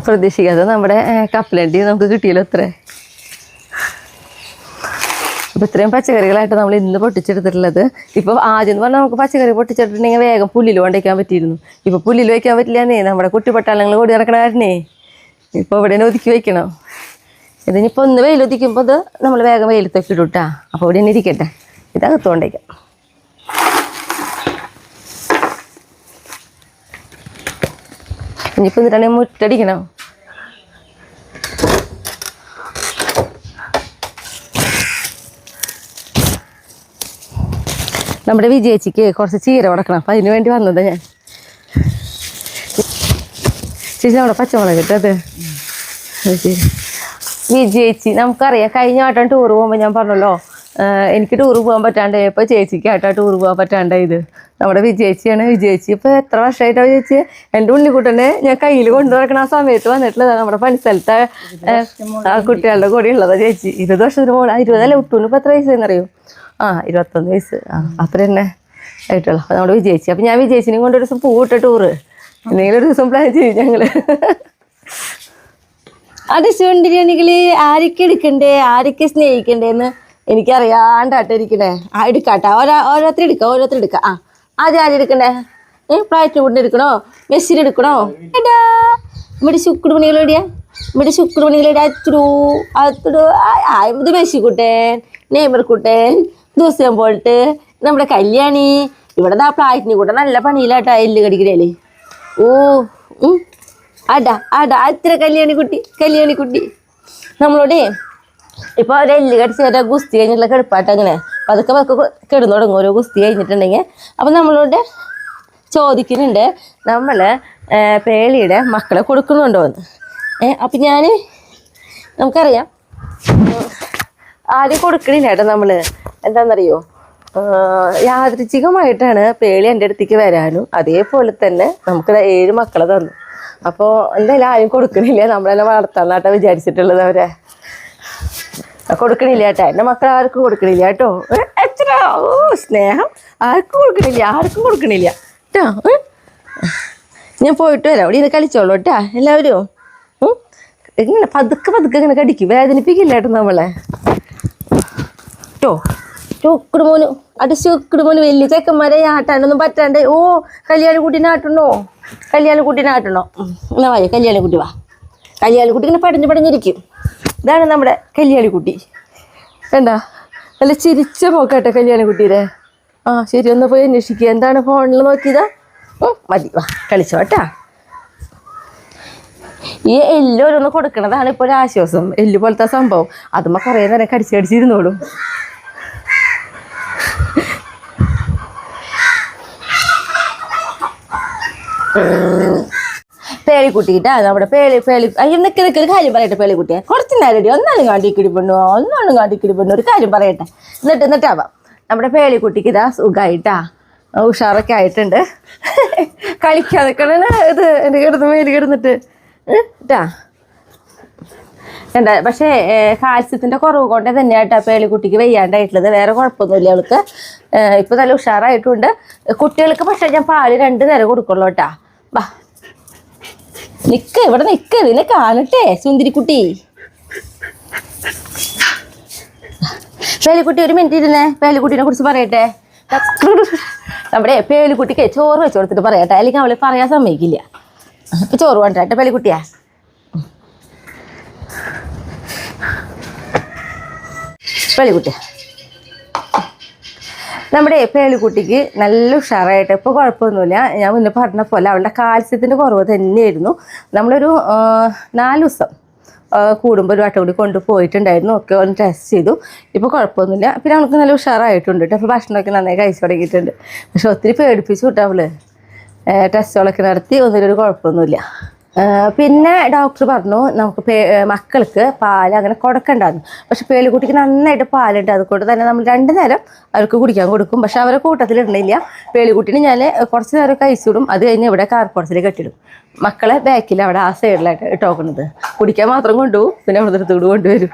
പ്രതീക്ഷിക്കാതെ നമ്മുടെ കപ്പലണ്ടി നമുക്ക് കിട്ടിയല്ലോ അത്രേ. അപ്പോൾ ഇത്രയും പച്ചക്കറികളായിട്ട് നമ്മൾ ഇന്ന് പൊട്ടിച്ചെടുത്തിട്ടുള്ളത്. ഇപ്പോൾ ആദ്യം എന്ന് പറഞ്ഞാൽ നമുക്ക് പച്ചക്കറി പൊട്ടിച്ചെടുത്തിട്ടുണ്ടെങ്കിൽ വേഗം പുല്ലിൽ കൊണ്ടുവയ്ക്കാൻ പറ്റിയിരുന്നു. ഇപ്പോൾ പുല്ലിൽ വയ്ക്കാൻ പറ്റില്ലെന്നേ, നമ്മുടെ കുട്ടിപ്പട്ടാളങ്ങൾ ഓടി നടക്കണ കാരണേ ഇപ്പോൾ ഇവിടെ തന്നെ ഒതുക്കി വയ്ക്കണം. ഇതിനിപ്പോൾ ഒന്ന് വെയിലൊതിക്കുമ്പോൾ ഇത് നമ്മൾ വേഗം വെയിലത്തൊക്കെ ഇടും കേട്ടോ. അപ്പോൾ ഇവിടെ തന്നെ ഇരിക്കട്ടെ, ഇതകത്ത് കൊണ്ടേക്കാം. ഇനിയിപ്പോൾ എന്നിട്ടാണെങ്കിൽ മുറ്റടിക്കണം. നമ്മുടെ വിജയിച്ചിക്ക് കുറച്ച് ചീര കൊടുക്കണം, അപ്പം അതിന് വേണ്ടി വന്നത് ഞാൻ. ചേച്ചി നമ്മുടെ പച്ചമുളക് കിട്ടത് ശരി. വിജയിച്ചി നമുക്കറിയാം, കഴിഞ്ഞ വട്ടം ടൂർ പോകുമ്പോൾ ഞാൻ പറഞ്ഞല്ലോ എനിക്ക് ടൂർ പോകാൻ പറ്റാണ്ട്, ഇപ്പോൾ ചേച്ചിക്ക് ആട്ടാ ടൂർ പോകാൻ പറ്റാണ്ട്. ഇത് നമ്മുടെ വിജയിച്ചിയാണ്. വിജയിച്ചി ഇപ്പോൾ എത്ര വർഷമായിട്ടാണ് ചേച്ചി എൻ്റെ ഉണ്ണിക്കുട്ടനെ ഞാൻ കയ്യിൽ കൊണ്ടു നടക്കണ ആ സമയത്ത് വന്നിട്ടുള്ളതാണ്. നമ്മുടെ പണിസ്ഥലത്തെ ആ കുട്ടികളുടെ കൂടെ ഉള്ളതാണ് ചേച്ചി. 20 വർഷത്തിന് മുകളിൽ 20 അല്ല, ഉട്ടൂന് ഇപ്പോൾ എത്ര വയസ്സെന്നറിയോ? 21 വയസ്സ്. അപ്പം തന്നെ ആയിട്ടുള്ള. അപ്പം നമ്മുടെ വിജയിച്ചി. അപ്പം ഞാൻ വിജയിച്ചിനെയും കൊണ്ട് ഒരു ദിവസം പോവിട്ട ടൂറ് എന്തെങ്കിലും ഒരു ദിവസം പ്ലാൻ ചെയ്യും ഞങ്ങൾ. അത് ചുണ്ടിരിയാണെങ്കിൽ ആരൊക്കെ എടുക്കണ്ടേ, ആരൊക്കെ സ്നേഹിക്കണ്ടേന്ന് എനിക്കറിയാണ്ടാട്ടിരിക്കണേ. എടുക്കാട്ടാ, ഓരോരുത്തർ എടുക്കാം. ആദ്യം ആരും എടുക്കണ്ടേ? ഫ്ലൈറ്റിന് കൊണ്ട് എടുക്കണോ, മെസ്സിന് എടുക്കണോ? എടാ ഇവിടെ ശുക്രു മണികളെടിയാ, ഇവിടെ ശുക്രു മണികളെടാ. ഇത് മെസ്സി കുട്ടൻ, നെയ്മർ കുട്ടൻ, ദിവസം പോയിട്ട് നമ്മുടെ കല്യാണി. ഇവിടെ ആ ഫ്ലൈറ്റിന് കൂടെ നല്ല പണിയിലാട്ടാ എല്ല് കടിക്കണേല്. ഓ അത്ര കല്യാണിക്കുട്ടി നമ്മളോടെ ഇപ്പോൾ ഒരു എല്ല് കടിച്ച ഗുസ്തി കഴിഞ്ഞിട്ടുള്ള കിടപ്പാട്ട് അങ്ങനെ പതുക്കെ കിടന്നു തുടങ്ങും ഓരോ ഗുസ്തി കഴിഞ്ഞിട്ടുണ്ടെങ്കിൽ. അപ്പം നമ്മളോട് ചോദിക്കുന്നുണ്ട് നമ്മൾ പേളിയുടെ മക്കളെ കൊടുക്കുന്നുണ്ടോ എന്ന്. അപ്പം നമുക്കറിയാം ആദ്യം കൊടുക്കണില്ല കേട്ടോ. നമ്മൾ എന്താണെന്നറിയോ, യാദൃച്ഛികമായിട്ടാണ് പേളി എൻ്റെ അടുത്തേക്ക് വരാനും അതേപോലെ തന്നെ നമുക്ക് 7 മക്കളെ തന്നു. അപ്പോൾ എന്തായാലും ആരും കൊടുക്കണില്ല, നമ്മളെല്ലാം വളർത്താന്നാട്ടാ വിചാരിച്ചിട്ടുള്ളത്. അവരെ കൊടുക്കണില്ല കേട്ടോ, എൻ്റെ മക്കൾ ആർക്കും കൊടുക്കണില്ല കേട്ടോ. എത്ര സ്നേഹം, ആർക്കും കൊടുക്കണില്ല കേട്ടോ. ഞാൻ പോയിട്ട് വരാം, ഇവിടെ ഇന്ന് കളിച്ചോളൂ കേട്ടോ എല്ലാവരും. ഇങ്ങനെ പതുക്കെ ഇങ്ങനെ കടിക്കും, വേദനിപ്പിക്കില്ല കേട്ടോ നമ്മളെ കേട്ടോ. ചുക്കിടുമോന് ചുക്കിടുമോന് വലിയ ചെക്കന്മാരെ ആട്ടാനൊന്നും പറ്റാണ്ട്. കല്യാണിക്കുട്ടീനെ ആട്ടണോ എന്നാ വായ കല്യാണിക്കുട്ടി വാ. കല്യാണിക്കുട്ടി ഇങ്ങനെ പടഞ്ഞിരിക്കും. ഇതാണ് നമ്മുടെ കല്യാണിക്കുട്ടി. എന്താ നല്ല ചിരിച്ച പോക്കട്ടെ കല്യാണിക്കുട്ടീരെ. ശരി, ഒന്ന് പോയി അന്വേഷിക്കുക. എന്താണ് ഫോണിൽ നോക്കിയതാ? മതി, വാ കളിച്ചോ കേട്ടാ. ഈ എല്ല് ഓരോന്ന് കൊടുക്കണതാണ് ഇപ്പോൾ ഒരു ആശ്വാസം. എല്ല് പോലത്തെ സംഭവം അതുമ്മ കുറേ നേരം കടിച്ചിരുന്നോളും. പേളിക്കുട്ടിട്ടാ നമ്മുടെ പേളി അയ്യോ നിൽക്ക് ഒരു കാര്യം പറയട്ടെ. പേളിക്കുട്ടിയെ കുറച്ച് നേരം ഒന്നാലും കാട്ടിക്കിടി പെണ്ണു ഒരു കാര്യം പറയട്ടെ. എന്നിട്ടാവാം നമ്മുടെ പേളിക്കുട്ടിക്ക് ഇതാ സുഖമായിട്ടാ, ഉഷാറൊക്കെ ആയിട്ടുണ്ട്. കളിക്കാൻ നിൽക്കണ ഇത് എൻ്റെ മേല് കിടന്നിട്ട് ട്ടാ. എന്താ പക്ഷേ കാൽസ്യത്തിൻ്റെ കുറവ് കൊണ്ട് തന്നെയാട്ടാ പേളിക്കുട്ടിക്ക് വയ്യാണ്ടായിട്ടുള്ളത്. വേറെ കുഴപ്പമൊന്നുമില്ല. അവൾക്ക് ഇപ്പോൾ നല്ല ഉഷാറായിട്ടുണ്ട്. കുട്ടികൾക്ക് പക്ഷേ ഞാൻ പാല് 2 നേരം കൊടുക്കുള്ളൂ കേട്ടാ. വാ ഇവിടെ നിൽക്ക്, ഇതിനെ കാണട്ടെ സുന്ദരിക്കുട്ടി. പേളിക്കുട്ടി ഒരു മിനിറ്റ് ഇരുന്നേ, പേളിക്കുട്ടീനെ കുറിച്ച് പറയട്ടെ. നമ്മുടെ പേളിക്കുട്ടിക്ക് ചോറ് വെച്ച് കൊടുത്തിട്ട് പറയട്ടെ, അല്ലെങ്കിൽ അവളെ പറയാൻ സമ്മതിക്കില്ല. ചോറ് വേണ്ടട്ടെ പേളിക്കുട്ടിയാ. പേളിക്കുട്ടിയാ നമ്മുടെ പേളിക്കുട്ടിക്ക് നല്ല ഉഷാറായിട്ട് ഇപ്പോൾ കുഴപ്പമൊന്നുമില്ല. ഞാൻ മുന്നേ പറഞ്ഞ പോലെ അവളുടെ കാൽസ്യത്തിൻ്റെ കുറവ് തന്നെയായിരുന്നു. നമ്മളൊരു 4 ദിവസം കൂടുമ്പോൾ ഒരു വട്ടം കൂടി കൊണ്ടുപോയിട്ടുണ്ടായിരുന്നു. ഒക്കെ ഒന്ന് ടെസ്റ്റ് ചെയ്തു. ഇപ്പോൾ കുഴപ്പമൊന്നുമില്ല. പിന്നെ അവൾക്ക് നല്ല ഉഷാറായിട്ടുണ്ട് കേട്ടോ. അപ്പോൾ ഭക്ഷണമൊക്കെ നന്നായി കഴിച്ചു തുടങ്ങിയിട്ടുണ്ട്. പക്ഷെ ഒത്തിരി പേടിപ്പിച്ചു കേട്ടോ അവള്. ടെസ്റ്റുകളൊക്കെ നടത്തി ഒന്നിലൊരു കുഴപ്പമൊന്നുമില്ല. പിന്നെ ഡോക്ടർ പറഞ്ഞു നമുക്ക് മക്കൾക്ക് പാല് അങ്ങനെ കൊടുക്കണ്ടായിരുന്നു. പക്ഷെ പേളിക്കുട്ടിക്ക് നന്നായിട്ട് പാലുണ്ട്. അതുകൊണ്ട് തന്നെ നമ്മൾ 2 നേരം അവർക്ക് കുടിക്കാൻ കൊടുക്കും. പക്ഷെ അവരെ കൂട്ടത്തിലിടണില്ല. പേളിക്കുട്ടിന് ഞാൻ കുറച്ച് നേരം കഴിച്ചിടും. അത് കഴിഞ്ഞ് ഇവിടെ കാർപോർട്സിൽ കെട്ടിടും. മക്കളെ ബാക്കിൽ അവിടെ ആ സൈഡിലായിട്ട് ഇട്ടോക്കുന്നത്. കുടിക്കാൻ മാത്രം കൊണ്ടുപോകും, പിന്നെ അവിടെ അടുത്തോട് കൊണ്ടുവരും.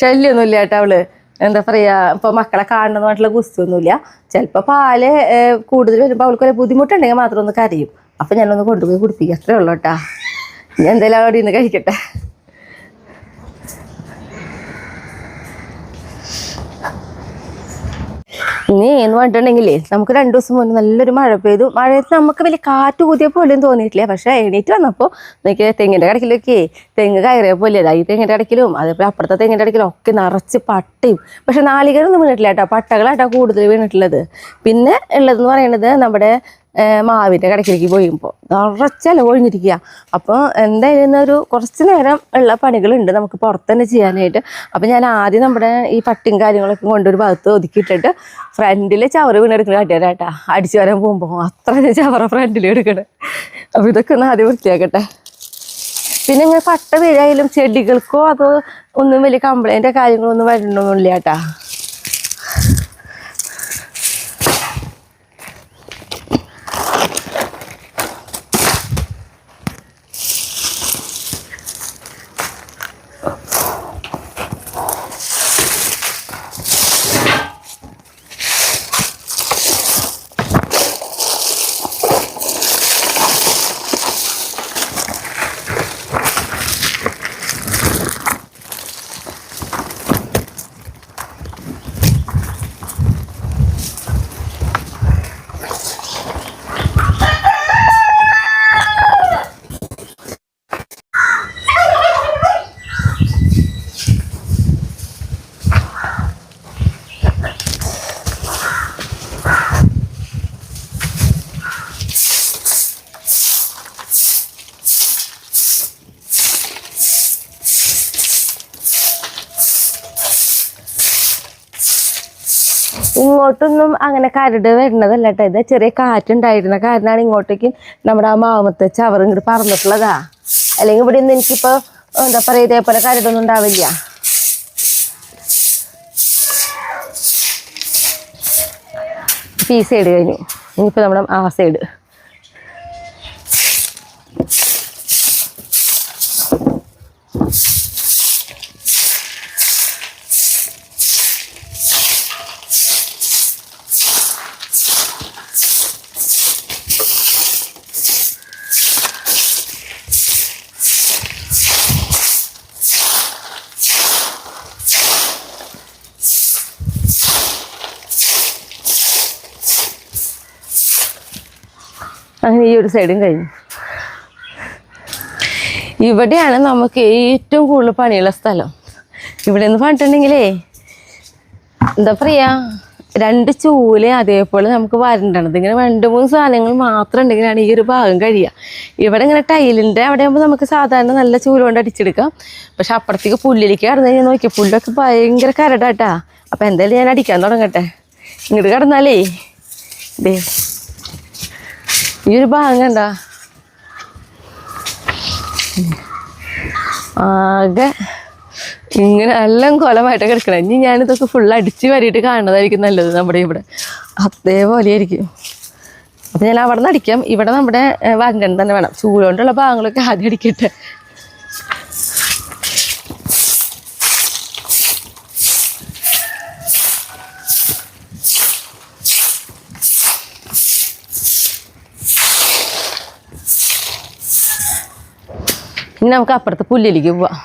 ശല്യമൊന്നുമില്ല കേട്ടോ അവള്. എന്താ പറയുക, ഇപ്പോൾ മക്കളെ കാണണമെന്നുമായിട്ടുള്ള ഗുസ്തൊന്നുമില്ല. ചിലപ്പോൾ പാല് കൂടുതൽ വരുമ്പോൾ അവൾക്ക് ഒരു ബുദ്ധിമുട്ടുണ്ടെങ്കിൽ മാത്രം ഒന്ന് കരയും. അപ്പം ഞാനൊന്ന് കൊണ്ടുപോയി കുടിപ്പിക്കുക, അത്രേ ഉള്ളൂ കേട്ടോ. ഞാൻ എന്തായാലും അവിടെ നിന്ന് കഴിക്കട്ടെ. ഇനി എന്ന് പറഞ്ഞിട്ടുണ്ടെങ്കിലേ നമുക്ക് 2 ദിവസം മുന്നേ നല്ലൊരു മഴ പെയ്തു. മഴയത്ത് നമുക്ക് വലിയ കാറ്റ് കൂതിയ പോലെയും തോന്നിയിട്ടില്ല. പക്ഷേ എണീറ്റ് വന്നപ്പോൾ എനിക്ക് തെങ്ങിൻ്റെ കടക്കിലൊക്കെ തെങ്ങ് കയറിയ പോലെ ഈ തെങ്ങിൻ്റെ കടക്കിലും അതേപോലെ അപ്പുറത്തെ തെങ്ങിൻ്റെ കടക്കിലും ഒക്കെ നിറച്ച് പട്ടയും. പക്ഷെ നാളികേരൊന്നും വീണിട്ടില്ല കേട്ടോ, പട്ടകളാട്ടോ കൂടുതൽ വീണിട്ടുള്ളത്. പിന്നെ ഉള്ളതെന്ന് പറയുന്നത് നമ്മുടെ മാവിൻ്റെ കടക്കിലേക്ക് പോയുമ്പോൾ നിറച്ചല ഒഴിഞ്ഞിരിക്കുക. അപ്പോൾ എന്തായാലും ഒരു കുറച്ച് നേരം ഉള്ള പണികളുണ്ട് നമുക്ക് പുറത്ത് തന്നെ ചെയ്യാനായിട്ട്. അപ്പോൾ ഞാൻ ആദ്യം നമ്മുടെ ഈ പട്ടിയും കാര്യങ്ങളൊക്കെ കൊണ്ടൊരു ഭാഗത്ത് ഒതുക്കിയിട്ടിട്ട് ഫ്രണ്ടിൽ ചവറ് വീണെടുക്കുന്ന കാട്ടിയാലാട്ടാ അടിച്ചു വരാൻ പോകുമ്പോൾ അത്ര ചവറ ഫ്രണ്ടിൽ എടുക്കണം. അപ്പോൾ ഇതൊക്കെ ഒന്ന് ആദ്യം വൃത്തിയാക്കട്ടെ. പിന്നെ ഇങ്ങനെ പട്ട വീഴായാലും ചെടികൾക്കോ അതോ ഒന്നും വലിയ കംപ്ലൈൻറ്റോ കാര്യങ്ങളൊന്നും വരണമെന്നില്ല കേട്ടാ. ഇങ്ങോട്ടൊന്നും അങ്ങനെ കരട് വരുന്നതല്ല കേട്ടോ. ഇത് ചെറിയ കാറ്റുണ്ടായിരുന്ന കാരണമാണ് ഇങ്ങോട്ടേക്ക് നമ്മുടെ ആ മാവത്തെ ചവറ് ഇങ്ങോട്ട് പറന്നിട്ടുള്ളതാ. അല്ലെങ്കിൽ ഇവിടെ നിന്ന് എനിക്കിപ്പോൾ എന്താ പറയുക ഇതേപോലെ കരടൊന്നും ഉണ്ടാവില്ല. ഈ സൈഡ് കഴിഞ്ഞു, ഇനിയിപ്പോൾ നമ്മുടെ ആ സൈഡ്. അങ്ങനെ ഈ ഒരു സൈഡും കഴിഞ്ഞു. ഇവിടെയാണ് നമുക്ക് ഏറ്റവും കൂടുതൽ പണിയുള്ള സ്ഥലം. ഇവിടെ നിന്ന് പറഞ്ഞിട്ടുണ്ടെങ്കിലേ എന്താ പറയുക, 2 ചൂല് അതേപോലെ നമുക്ക് വരണ്ടണത്. ഇങ്ങനെ 2-3 സാധനങ്ങൾ മാത്രം ഉണ്ടെങ്കിലാണ് ഈ ഒരു ഭാഗം കഴിയുക. ഇവിടെ ഇങ്ങനെ ടൈലിൻ്റെ അവിടെ ആകുമ്പോൾ നമുക്ക് സാധാരണ നല്ല ചൂല് കൊണ്ട് അടിച്ചെടുക്കാം. പക്ഷെ അപ്പുറത്തേക്ക് പുല്ലിലേക്ക് കടന്നു കഴിഞ്ഞാൽ നോക്കിയാൽ പുല്ലൊക്കെ ഭയങ്കര കരടാട്ടാ. അപ്പം എന്തായാലും ഞാൻ അടിക്കാൻ തുടങ്ങട്ടെ. ഇങ്ങോട്ട് കടന്നാലേ ദേ ഈ ഒരു ഭാഗം കണ്ട ആകെ ഇങ്ങനെ എല്ലാം കൊലമായിട്ട് കിടക്കണം. ഇനി ഞാനിതൊക്കെ ഫുള്ള് അടിച്ച് വരിയിട്ട് കാണുന്നതായിരിക്കും നല്ലത്. നമ്മുടെ ഇവിടെ അതേപോലെ ആയിരിക്കും. അപ്പം ഞാൻ അവിടെ നിന്ന് അടിക്കാം. ഇവിടെ നമ്മുടെ വങ്കൻ തന്നെ വേണം. ചൂടുകൊണ്ടുള്ള ഭാഗങ്ങളൊക്കെ ആദ്യം അടിക്കട്ടെ. ഇനി നമുക്ക് അപ്പുറത്ത് പുല്ലിലേക്ക് പോവാം.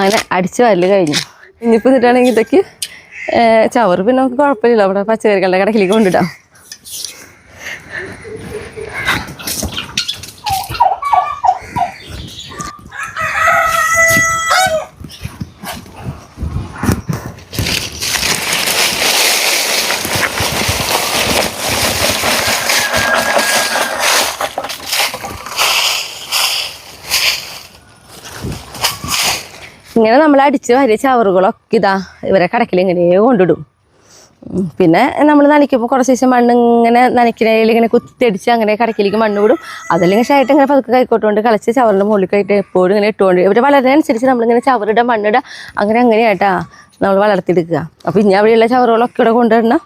അങ്ങനെ അടിച്ച് വരല് കഴിഞ്ഞു. ഇനിയിപ്പോൾ എന്നിട്ടാണെങ്കിൽ ഇതൊക്കെ ചവറ് പിന്നെ നമുക്ക് കുഴപ്പമില്ല, അവിടെ പച്ചക്കറികളുടെ കടക്കിലേക്ക് കൊണ്ടിടാം. ഇങ്ങനെ നമ്മൾ അടിച്ച് വരിയ ചവറുകളൊക്കെ ഇതാ ഇവരെ കടക്കിൽ ഇങ്ങനെ കൊണ്ടിടും. പിന്നെ നമ്മൾ നനയ്ക്കുമ്പോൾ കുറച്ച് ദിവസം മണ്ണ് ഇങ്ങനെ നനയ്ക്കുന്നതിൽ ഇങ്ങനെ കുത്തിയടിച്ച് അങ്ങനെ കടക്കിലേക്ക് മണ്ണ് വിടും. അതല്ലെങ്കിൽ ഷായിട്ട് ഇങ്ങനെ പതുക്കെ കൈക്കോട്ടുകൊണ്ട് കളിച്ച് ചവറിൻ്റെ മുകളിലേക്കായിട്ട് എപ്പോഴും ഇങ്ങനെ ഇട്ടുകൊണ്ട് ഇവർ വളരുന്നതനുസരിച്ച് നമ്മളിങ്ങനെ ചവറിടുക മണ്ണിടുക അങ്ങനെയായിട്ടാ നമ്മൾ വളർത്തിയെടുക്കുക. അപ്പോൾ ഇനി അവിടെയുള്ള ചവറുകളൊക്കെ ഇവിടെ കൊണ്ടുവരണം.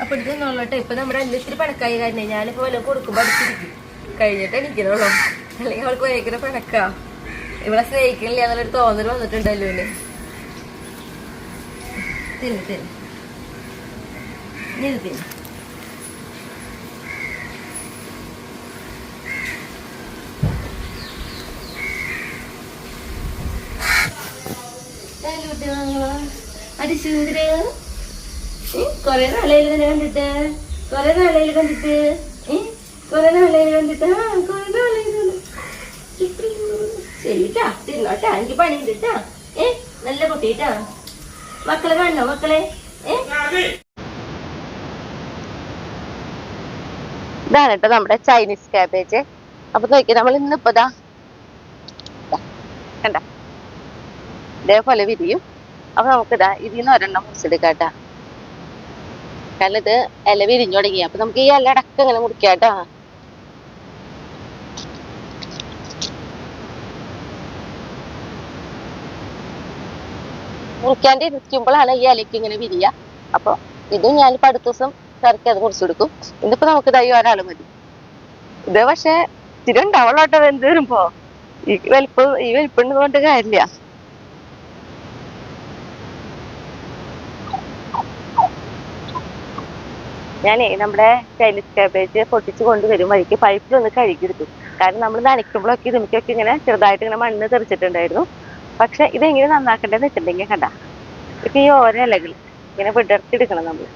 അപ്പൊ ഇത് നോളട്ടെ. ഇപ്പൊ നമ്മുടെ അന്ന് ഇത്തിരി പണക്കായി കാരണം ഞാനിപ്പോ വല്ലതും കൊടുക്കുമ്പോ അടുത്തിരിക്കും, കഴിഞ്ഞിട്ട് എനിക്കുന്നുള്ളൂ. അല്ലെങ്കിൽ അവൾക്ക് ഭയങ്കര പണക്കാ, ഇവിടെ സ്നേഹിക്കണില്ല എന്നുള്ളൊരു തോന്നൽ വന്നിട്ടുണ്ടല്ലോ. തിന്നു തിന്നു ഇത് തിന്നു. അതിസുന്ദര കൊറേ നാളേല് തന്നെ കണ്ടിട്ട് കൊറേ നാളേല് കണ്ടിട്ട് ശരിട്ടാ തിന്നോട്ടാ, എനിക്ക് പണി ഉണ്ടിട്ടാ. നല്ല കുട്ടിട്ടാ. മക്കളെ കാണണോ മക്കളെ? ഇതാണ് കേട്ടോ നമ്മുടെ ചൈനീസ് ക്യാബേജ്. അപ്പൊ നോക്കി നമ്മൾ ഇന്നിപ്പോ കണ്ട ഇതേപോലെ വിരിയും. അപ്പൊ നമുക്കിതാ ഇതിന്ന് ഒരെണ്ണം മുറിച്ചെടുക്കാട്ടാ. കാരണം ഇത് ഇല വിരിഞ്ഞു തുടങ്ങി. അപ്പൊ നമുക്ക് ഈ ഇല അടക്കം ഇങ്ങനെ മുറിക്കാട്ടാ. മുറിക്കാണ്ട് ഇരിക്കുമ്പോഴാണ് ഈ ഇലയ്ക്ക് ഇങ്ങനെ വിരിയ. അപ്പൊ ഇതും ഞാനിപ്പോ അടുത്ത ദിവസം കറക്കി അത് മുറിച്ചെടുക്കും. ഇന്നിപ്പോ നമുക്ക് ഇതായി ഒരാള് മതി. ഇത് പക്ഷെ ഇത്തിരി ഉണ്ടാവുള്ളോട്ടോ വെന്ത് വരുമ്പോ. ഈ വലിപ്പുണ്ട് കൊണ്ട് കാര്യമില്ല. ഞാനേ നമ്മുടെ ചൈനീസ് ക്യാബേജ് പൊട്ടിച്ച് കൊണ്ടുവരും വഴിക്ക് പൈപ്പിലൊന്ന് കഴുകിയെടുത്തു. കാരണം നമ്മൾ നനയ്ക്കുമ്പോഴൊക്കെ ഇതുമിക്കൊക്കെ ഇങ്ങനെ ചെറുതായിട്ട് ഇങ്ങനെ മണ്ണ് തെറിച്ചിട്ടുണ്ടായിരുന്നു. പക്ഷെ ഇതെങ്ങനെ നന്നാക്കണ്ടേന്ന് വെച്ചിട്ടുണ്ടെങ്കിൽ കണ്ട ഇപ്പൊ ഈ ഓരോ ഇലകൾ ഇങ്ങനെ വിടർത്തിയെടുക്കണം നമ്മൾ.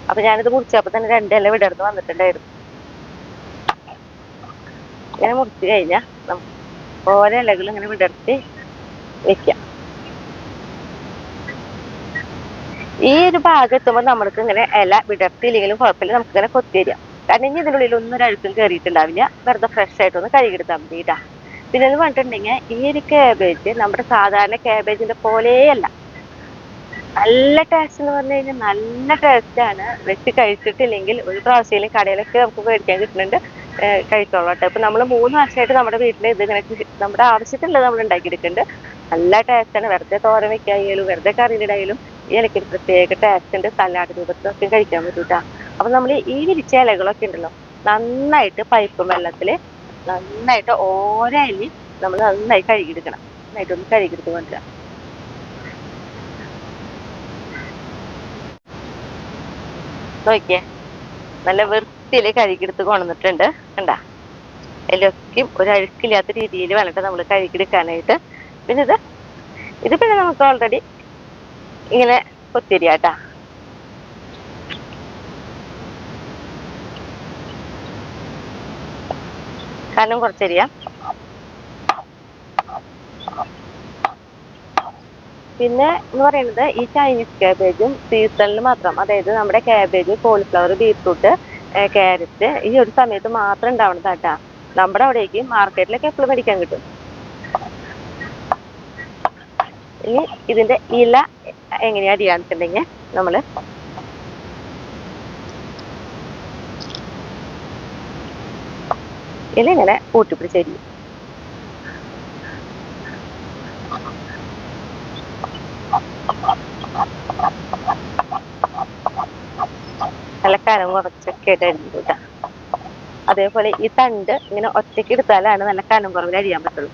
അപ്പൊ ഞാനിത് മുറിച്ചപ്പോ തന്നെ 2 ഇല വിടർന്ന് വന്നിട്ടുണ്ടായിരുന്നു. ഇങ്ങനെ മുറിച്ച് കഴിഞ്ഞാൽ നമുക്ക് ഓരോ ഇലകൾ ഇങ്ങനെ വിടർത്തി വെക്കാം. ഈ ഒരു ഭാഗം എത്തുമ്പോൾ നമ്മൾക്ക് ഇങ്ങനെ ഇല വിടർത്തിയില്ലെങ്കിലും കുഴപ്പമില്ല, നമുക്ക് ഇങ്ങനെ കൊത്തി തരാം. കാരണം ഇനി ഇതിനുള്ളിൽ ഒന്നും ഒരഴുക്കും കയറിയിട്ടുണ്ടാവില്ല. വെറുതെ ഫ്രഷ് ആയിട്ടൊന്ന് കഴുകിയെടുത്താൽ മതി ഇടാ. പിന്നെ എന്ന് പറഞ്ഞിട്ടുണ്ടെങ്കിൽ ഈ ഒരു ക്യാബേജ് നമ്മുടെ സാധാരണ ക്യാബേജിന്റെ പോലെയല്ല, നല്ല ടേസ്റ്റ് എന്ന് പറഞ്ഞു കഴിഞ്ഞാൽ നല്ല ടേസ്റ്റാണ്. വെച്ച് കഴിച്ചിട്ടില്ലെങ്കിൽ ഒരു പ്രാവശ്യം കടയിലൊക്കെ നമുക്ക് മേടിക്കാൻ കിട്ടുന്നുണ്ട്, കഴിച്ചോളൂ കേട്ടോ. ഇപ്പൊ നമ്മൾ 3 വർഷമായിട്ട് നമ്മുടെ വീട്ടിൽ ഇതിങ്ങനെ നമ്മുടെ ആവശ്യത്തിനുള്ളത് നമ്മൾ ഉണ്ടാക്കിയെടുക്കുന്നുണ്ട്. നല്ല ടേസ്റ്റാണ്. വെറുതെ തോരൻ വെക്കായാലും വെറുതെ കറിയിലിടായാലും ഈ ഇലയ്ക്ക് ഒരു പ്രത്യേക ടേസ്റ്റ് ഉണ്ട്. സലാഡ് രൂപത്തിലൊക്കെ കഴിക്കാൻ പറ്റൂട്ടാ. അപ്പൊ നമ്മൾ ഈ വിരിച്ച ഇലകളൊക്കെ ഉണ്ടല്ലോ നന്നായിട്ട് പൈപ്പ് വെള്ളത്തില് നന്നായിട്ട് ഓരോ ഇലയും നമ്മൾ നന്നായി കഴുകിയെടുക്കണം. നന്നായിട്ടൊന്ന് കഴുകിയെടുത്ത് കൊണ്ടുവരാം. നോക്കിയേ നല്ല വൃത്തിയിൽ കഴുകിയെടുത്ത് കൊണ്ടുവന്നിട്ടുണ്ട്. കണ്ടാ അതിലൊക്കെയും ഒരഴുക്കില്ലാത്ത രീതിയിൽ വേണ്ടിട്ട് നമ്മൾ കഴുകിയെടുക്കാനായിട്ട്. പിന്നെ ഇത് പിന്നെ നമുക്ക് ഓൾറെഡി ഇങ്ങനെ കൊത്തിരിയാട്ടാ. കനം കുറച്ചരിയാം. പിന്നെ എന്ന് പറയുന്നത് ഈ ചൈനീസ് ക്യാബേജും സീസണിൽ മാത്രം, അതായത് നമ്മുടെ ക്യാബേജ്, കോളിഫ്ലവർ, ബീറ്റ്റൂട്ട്, ക്യാരറ്റ് ഈ ഒരു സമയത്ത് മാത്രം ഉണ്ടാവുന്നതാട്ടാ. നമ്മുടെ അവിടേക്ക് മാർക്കറ്റിലൊക്കെ എപ്പോഴും മേടിക്കാൻ കിട്ടും. ഇനി ഇതിന്റെ ഇല എങ്ങനെയാ അരിയാന്നിട്ടുണ്ടെങ്കിൽ നമ്മള് ഇല ഇങ്ങനെ കൂട്ടിപ്പിടിച്ചരിയും. നല്ല കനം കുറച്ചൊക്കെ ആയിട്ട് അരിഞ്ഞു കൂട്ടാം. അതേപോലെ ഈ തണ്ട് ഇങ്ങനെ ഒറ്റയ്ക്ക് എടുത്താലാണ് നല്ല കനം കുറവിൽ അരിയാൻ പറ്റുള്ളൂ.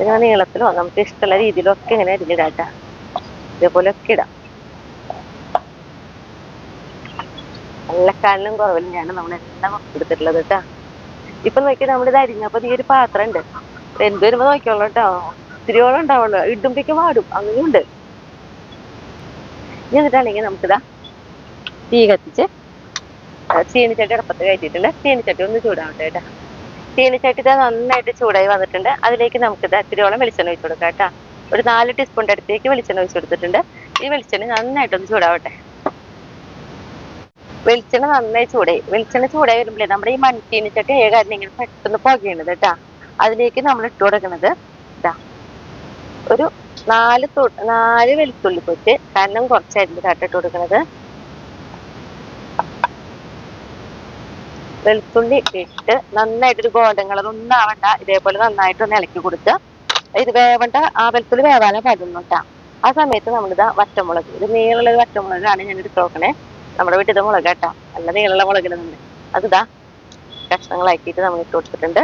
അതിങ്ങനെ നീളത്തിലോ നമുക്ക് ഇഷ്ടമുള്ള രീതിയിലോ ഒക്കെ ഇങ്ങനെ അരിഞ്ഞിടാം കേട്ടോ. ഇതേപോലെ ഒക്കെ ഇടാം. എല്ലക്കാലിനും കുറവിലാണ് നമ്മളെല്ലാം എടുത്തിട്ടുള്ളത് കേട്ടോ. ഇപ്പൊ നോക്കി നമ്മളിത് അരിഞ്ഞപ്പോ ഈ ഒരു പാത്രം ഉണ്ട്. എന്ത് വരുമ്പോ നോക്കിയോളൂ കേട്ടോ. ഇത്തിരിയോളം ഉണ്ടാവുള്ളൂ, ഇടുമ്പേക്ക് വാടും, അങ്ങനെയുണ്ട്. ഇനി എന്നിട്ടാണെങ്കിൽ നമുക്കിതാ തീ കത്തിച്ച് ചീനിച്ചട്ടി അടുപ്പത്ത് കയറ്റിയിട്ടുണ്ട്. ചീനിച്ചട്ടി ഒന്ന് ചൂടാവട്ടെ കേട്ടോ. ചീനിച്ചട്ടി നന്നായിട്ട് ചൂടായി വന്നിട്ടുണ്ട്. അതിലേക്ക് നമുക്കിത് ഇത്തിരിയോളം വെളിച്ചെണ്ണ ഒഴിച്ചു കൊടുക്കാം കേട്ടോ. ഒരു 4 ടീസ്പൂണിന്റെ അടുത്തേക്ക് വെളിച്ചെണ്ണ ഒഴിച്ചു കൊടുത്തിട്ടുണ്ട്. ഈ വെളിച്ചെണ്ണ നന്നായിട്ടൊന്ന് ചൂടാവട്ടെ. വെളിച്ചെണ്ണ നന്നായി ചൂടായി. വെളിച്ചെണ്ണ ചൂടായി വരുമ്പോഴേ നമ്മുടെ ഈ മൺചീനിച്ചട്ടി കാരണം ഇങ്ങനെ പെട്ടെന്ന് പുകയുന്നത് കേട്ടാ. അതിലേക്ക് നമ്മൾ ഇട്ട് കൊടുക്കുന്നത് ഇതാ ഒരു 4 വെളുത്തുള്ളി പൊറ്റ്, കാരണം കുറച്ചായിരുന്നു കേട്ടോ ഇട്ട് കൊടുക്കുന്നത്. വെളുത്തുള്ളി ഇട്ട് നന്നായിട്ടൊരു ഗോൾഡൻ കളർ ഒന്നും ആവണ്ട, ഇതേപോലെ നന്നായിട്ടൊന്ന് ഇളക്കി കൊടുക്കുക. ഇത് വേവണ്ട, ആ വെളുത്തുള്ളി വേവാനേ പാടുന്നു കേട്ടാ. ആ സമയത്ത് നമ്മളിതാ വറ്റമുളക്, ഇത് നീളമുള്ള വറ്റമുളകാണ് ഞാൻ എടുത്ത് നോക്കണേ. നമ്മുടെ വീട്ടിലെ മുളക് കേട്ടോ, നല്ല നീളമുള്ള മുളകിലുണ്ട്. അതിതാ കഷ്ണങ്ങളാക്കിയിട്ട് നമ്മൾ ഇട്ട് കൊടുത്തിട്ടുണ്ട്.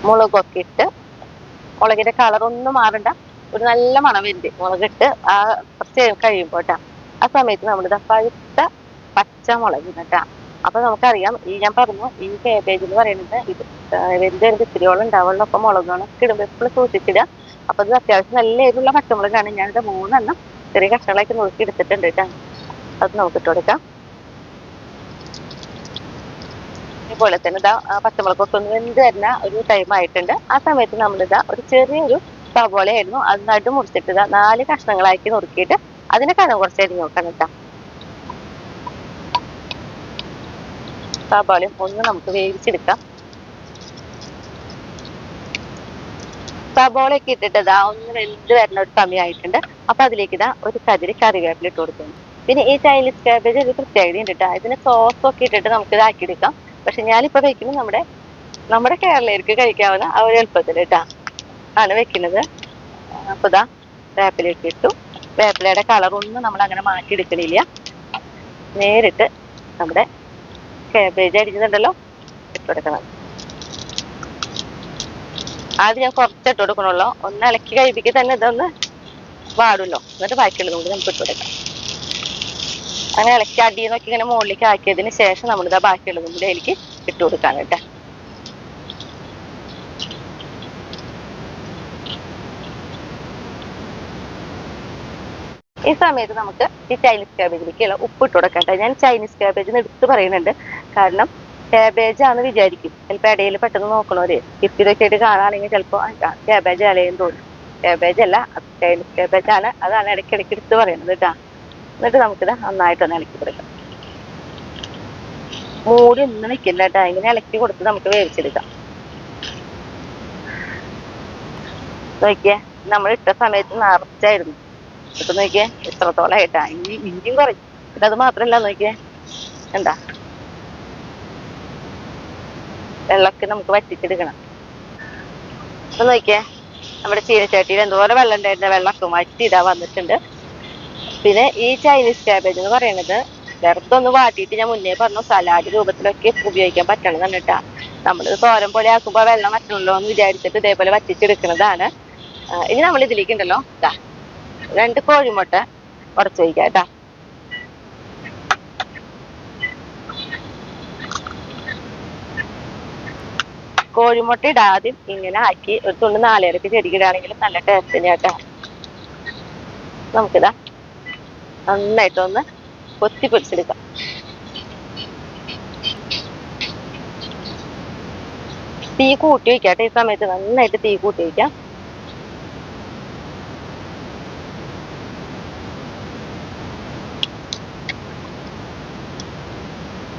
മുളകൊക്കെ ഇട്ട് മുളകിന്റെ കളർ ഒന്നും മാറണ്ട, ഒരു നല്ല മണം വരുന്നുണ്ട് മുളകിട്ട് ആ കുറച്ച് കഴിയുമ്പോൾ കേട്ടാ. ആ സമയത്ത് നമ്മളിതാ പഴുത്ത പച്ചമുളക് കേട്ടാ. അപ്പൊ നമുക്കറിയാം, ഈ ഞാൻ പറഞ്ഞു ഈ കാബേജ് എന്ന് പറയുന്നത് ഇത് വെന്ത് വരുമ്പോൾ ഇത്തിരിയോളം ഉണ്ടാവുള്ളൂ. അപ്പൊ മുളകുകളൊക്കെ ഇടുമ്പോൾ എപ്പോഴും സൂക്ഷിച്ചിടുക. അപ്പൊ ഇത് അത്യാവശ്യം നല്ല എരിവുള്ള പച്ചമുളകാണ്. ഞാനിത് 3 എണ്ണം ചെറിയ കഷ്ണങ്ങളാക്കി നോക്കി എടുത്തിട്ടുണ്ട് കേട്ടോ. അത് നമുക്ക് ഇട്ട് കൊടുക്കാം. അതുപോലെ തന്നെ ഇതാ പച്ചമുളകൊക്കെ ഒന്ന് വെന്ത് വരുന്ന ഒരു ടൈം ആയിട്ടുണ്ട്. ആ സമയത്ത് നമ്മളിതാ ഒരു ചെറിയൊരു സവോളയായിരുന്നു, അത് നടും മുറിച്ചിട്ട് 4 കഷ്ണങ്ങളാക്കി നുറുക്കിയിട്ട് അതിനെ കനം കുറച്ച് അരിഞ്ഞ് നോക്കാം കേട്ടോ. സവോളയും ഒന്ന് നമുക്ക് വേവിച്ചെടുക്കാം. സവോളയൊക്കെ ഇട്ടിട്ട് ഇതാ ഒന്ന് വെന്ത് വരുന്ന ഒരു സമയമായിട്ടുണ്ട്. അപ്പൊ അതിലേക്ക് ഇതാ ഒരു കതിരി കറിവേപ്പില ഇട്ട് കൊടുക്കുന്നു. പിന്നെ ഈ ചൈനീസ് കാബേജ് ഒരു പ്രത്യേകത ഉണ്ട് കേട്ടോ. ഇതിന് സോസൊക്കെ ഇട്ടിട്ട് നമുക്ക് ഇതാക്കി എടുക്കാം. പക്ഷെ ഞാനിപ്പോ വെക്കുന്നത് നമ്മുടെ കേരളീയർക്ക് കഴിക്കാവുന്ന ആ ഒരു എളുപ്പത്തിൽ കേട്ടാ ആണ് വെക്കുന്നത്. അപ്പൊ ഇതാ വേപ്പിലയൊക്കെ ഇട്ടു. വേപ്പിലയുടെ കളറൊന്നും നമ്മൾ അങ്ങനെ മാറ്റിയെടുക്കണില്ല. നേരിട്ട് നമ്മുടെ കാബേജ് അരിഞ്ഞതുണ്ടല്ലോ ഇട്ട് കൊടുക്കണം. ആദ്യം ഞാൻ കുറച്ചിട്ട് കൊടുക്കണുള്ളൂ. ഒന്ന് ഇളക്കി കഴിപ്പിക്ക് തന്നെ ഇതൊന്ന് വാടുമല്ലോ. എന്നിട്ട് ബാക്കിയുള്ളത് കൂടി നമുക്ക് ഇട്ട് കൊടുക്കാം. അങ്ങനെ ഇളക്കി അടിയിൽ നിന്നൊക്കെ ഇങ്ങനെ മുകളിലേക്ക് ആക്കിയതിന് ശേഷം നമ്മളിതാ ബാക്കിയുള്ളതും കൂടി അതിലേക്ക് ഇട്ട് കൊടുക്കാൻ കേട്ടോ. ഈ സമയത്ത് നമുക്ക് ഈ ചൈനീസ് കാബേജിലേക്കുള്ള ഉപ്പ് ഇട്ട് കൊടുക്കട്ടെ. ഞാൻ ചൈനീസ് കാബേജ് എടുത്ത് പറയുന്നുണ്ട്, കാരണം കാബേജ് ആണെന്ന് വിചാരിക്കും. ചിലപ്പോൾ ഇടയിൽ പെട്ടെന്ന് നോക്കണവര് ഇത്തിരിയൊക്കെ ആയിട്ട് കാണുകയാണെങ്കിൽ ചിലപ്പോൾ കാബേജ് അലയും തോന്നും. കാബേജ് അല്ല, ചൈനീസ് കാബേജ് ആണ്. അതാണ് ഇടയ്ക്കിടയ്ക്ക് എടുത്ത് പറയുന്നത് കേട്ടോ. എന്നിട്ട് നമുക്കിത് നന്നായിട്ടൊന്ന് ഇളക്കി കൊടുക്കാം. മൂടി ഒന്നും നിൽക്കില്ല കേട്ടോ. ഇങ്ങനെ ഇളക്കി കൊടുത്ത് നമുക്ക് വേവിച്ചെടുക്കാം. നോക്കിയേ, നമ്മൾ ഇട്ട സമയത്ത് നിറച്ചായിരുന്നു. ഇപ്പൊ നോക്കിയേ ഇത്രത്തോളം ആയിട്ടാ. ഇഞ്ചിയും കുറയും. പിന്നെ അത് മാത്രല്ല, നോക്കിയേ എന്താ വെള്ളമൊക്കെ നമുക്ക് വറ്റിച്ചെടുക്കണം. അപ്പൊ നോക്കിയേ നമ്മുടെ ചീനച്ചട്ടിയിൽ എന്തോരം വെള്ളം ഉണ്ടായിരുന്ന വെള്ളമൊക്കെ വറ്റിയിടാൻ വന്നിട്ടുണ്ട്. പിന്നെ ഈ ചൈനീസ് കാബേജ് എന്ന് പറയുന്നത് വെറുതെ ഒന്ന് വാട്ടിയിട്ട് ഞാൻ മുന്നേ പറഞ്ഞു സലാഡ് രൂപത്തിലൊക്കെ ഉപയോഗിക്കാൻ പറ്റണമെന്ന് കേട്ടാ. നമ്മളിത് തോരൻ പോലെ ആക്കുമ്പോൾ വെള്ളം വറ്റണല്ലോ എന്ന് വിചാരിച്ചിട്ട് ഇതേപോലെ വറ്റിച്ചെടുക്കുന്നതാണ്. ഇനി നമ്മൾ ഇതിലേക്ക് ഉണ്ടല്ലോ 2 കോഴിമുട്ട ഉടച്ചു വയ്ക്കാം കേട്ടാ. കോഴിമുട്ട ഇടാദ്യം ഇങ്ങനെ ആക്കി ഒരു തുള്ളി നാളികേരൊക്കെ ചെടിക്കിടാണെങ്കിലും നല്ല ടേസ്റ്റ് തന്നെയാട്ടാ. നമുക്കിതാ നന്നായിട്ടൊന്ന് കൊത്തി പൊരിച്ചെടുക്കാം. തീ കൂട്ടി വയ്ക്കാട്ടെ. ഈ സമയത്ത് നന്നായിട്ട് തീ കൂട്ടി വയ്ക്കാം.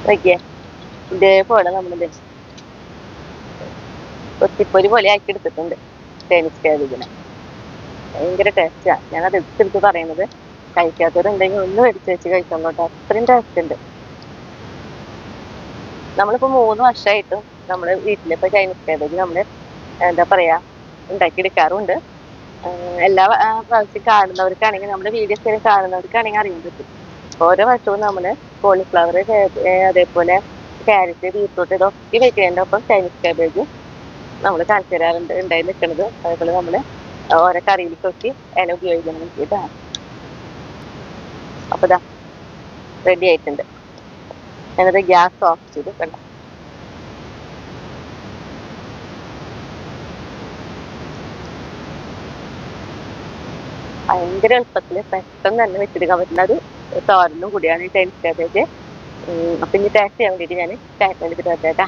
നോക്കിയേ ഇതേപോലെ നമ്മളിത് കൊത്തിപ്പൊരി പോലെ ആക്കി എടുത്തിട്ടുണ്ട് ചൈനീസ് കാബേജിനെ. ഭയങ്കര ടേസ്റ്റാ. ഞാനത് എടുത്തെടുത്ത് പറയുന്നത്. കഴിക്കാത്തവരുണ്ടെങ്കിൽ ഒന്ന് മേടിച്ച് വെച്ച് കഴിച്ചോളൂട്ടോ. അത്രയും ടേസ്റ്റ് ഉണ്ട്. നമ്മളിപ്പോ 3 വർഷമായിട്ടും നമ്മുടെ വീട്ടിലിപ്പോ ചൈനീസ് കാബേജ് നമ്മള് എന്താ പറയാ ഉണ്ടാക്കിയെടുക്കാറുണ്ട്. എല്ലാ പ്രാവശ്യം കാണുന്നവർക്കാണെങ്കിൽ നമ്മുടെ വീഡിയോസ് കാണുന്നവർക്കാണെങ്കിൽ അറിയാൻ പറ്റും. ഓരോ വർഷവും നമ്മള് കോളിഫ്ലവർ അതേപോലെ ക്യാരറ്റ് ബീറ്റ്റൂട്ട് ഇതൊക്കെ വെക്കുന്നതിൻ്റെ ഒപ്പം ചൈനീസ് കാബേജ് നമ്മൾ കാണിച്ചു തരാറുണ്ട് ഉണ്ടായി നിൽക്കുന്നത്. അതേപോലെ നമ്മൾ ഓരോ കറിയിലേക്കൊക്കെ ഇല ഉപയോഗിക്കാൻ വേണ്ടിയിട്ടാണ്. അപ്പോൾ ഇതാ റെഡി ആയിട്ടുണ്ട്. ഞാനത് ഗ്യാസ് ഓഫ് ചെയ്ത് കണ്ടു. ഭയങ്കര എളുപ്പത്തിൽ പെട്ടെന്ന് തന്നെ വെച്ചെടുക്കാൻ പറ്റുന്ന ഒരു തോരനും കൂടിയാണ് ഈ ചൈനീസ് കാബേജ്. അപ്പം ഇനി ടേസ്റ്റ് ചെയ്യാൻ വേണ്ടിയിട്ട് ഞാൻ ടേസ്റ്റ് എടുത്തിട്ട് വരേട്ടാ.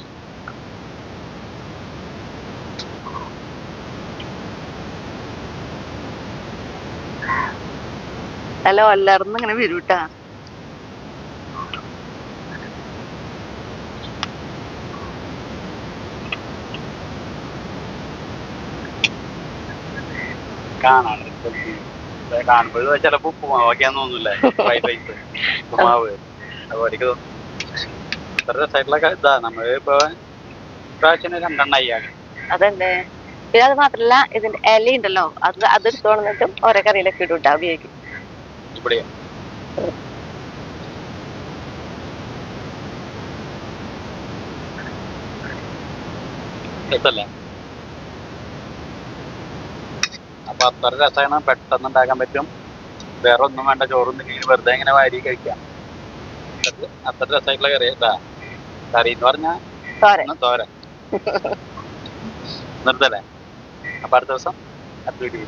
നല്ല ഒല്ലർന്ന് ഇങ്ങനെ വരും കേട്ടാ. കാണുമ്പോൾ ചിലപ്പോ ഉപ്പുമാവൊക്കെയാന്ന് തോന്നുന്നില്ലേ, ഫ്രൈഡ് റൈസ് ഉപ്പുമാവ് അതുപോലെ തോന്നും. ഇത്ര രസമായിട്ടുള്ള ഇതാ നമ്മൾ ഇപ്പൊ പ്രാവശ്യം 2 ആകെ. അതന്നെ. പിന്നെ അത് മാത്രല്ല ഇതിന്റെ ഇല ഉണ്ടല്ലോ, അതെടുത്ത് വന്നിട്ടും ഓരോ കറിയിലൊക്കെ ഇടും ഉപയോഗിക്കും. ഇവിടെ രസല്ലേ? അപ്പൊ അത്ര രസമാണ്, പെട്ടെന്ന് ഉണ്ടാക്കാൻ പറ്റും. വേറെ ഒന്നും വേണ്ട, ചോറൊന്നും വെറുതെ ഇങ്ങനെ വാരി കഴിക്കാം. അത്ര രസമായിട്ടുള്ള കറി. കറി എന്ന് പറഞ്ഞാൽ തോരൻ നിർത്തല്ലേ. അപ്പൊ അടുത്ത ദിവസം അത് വീട്ടിൽ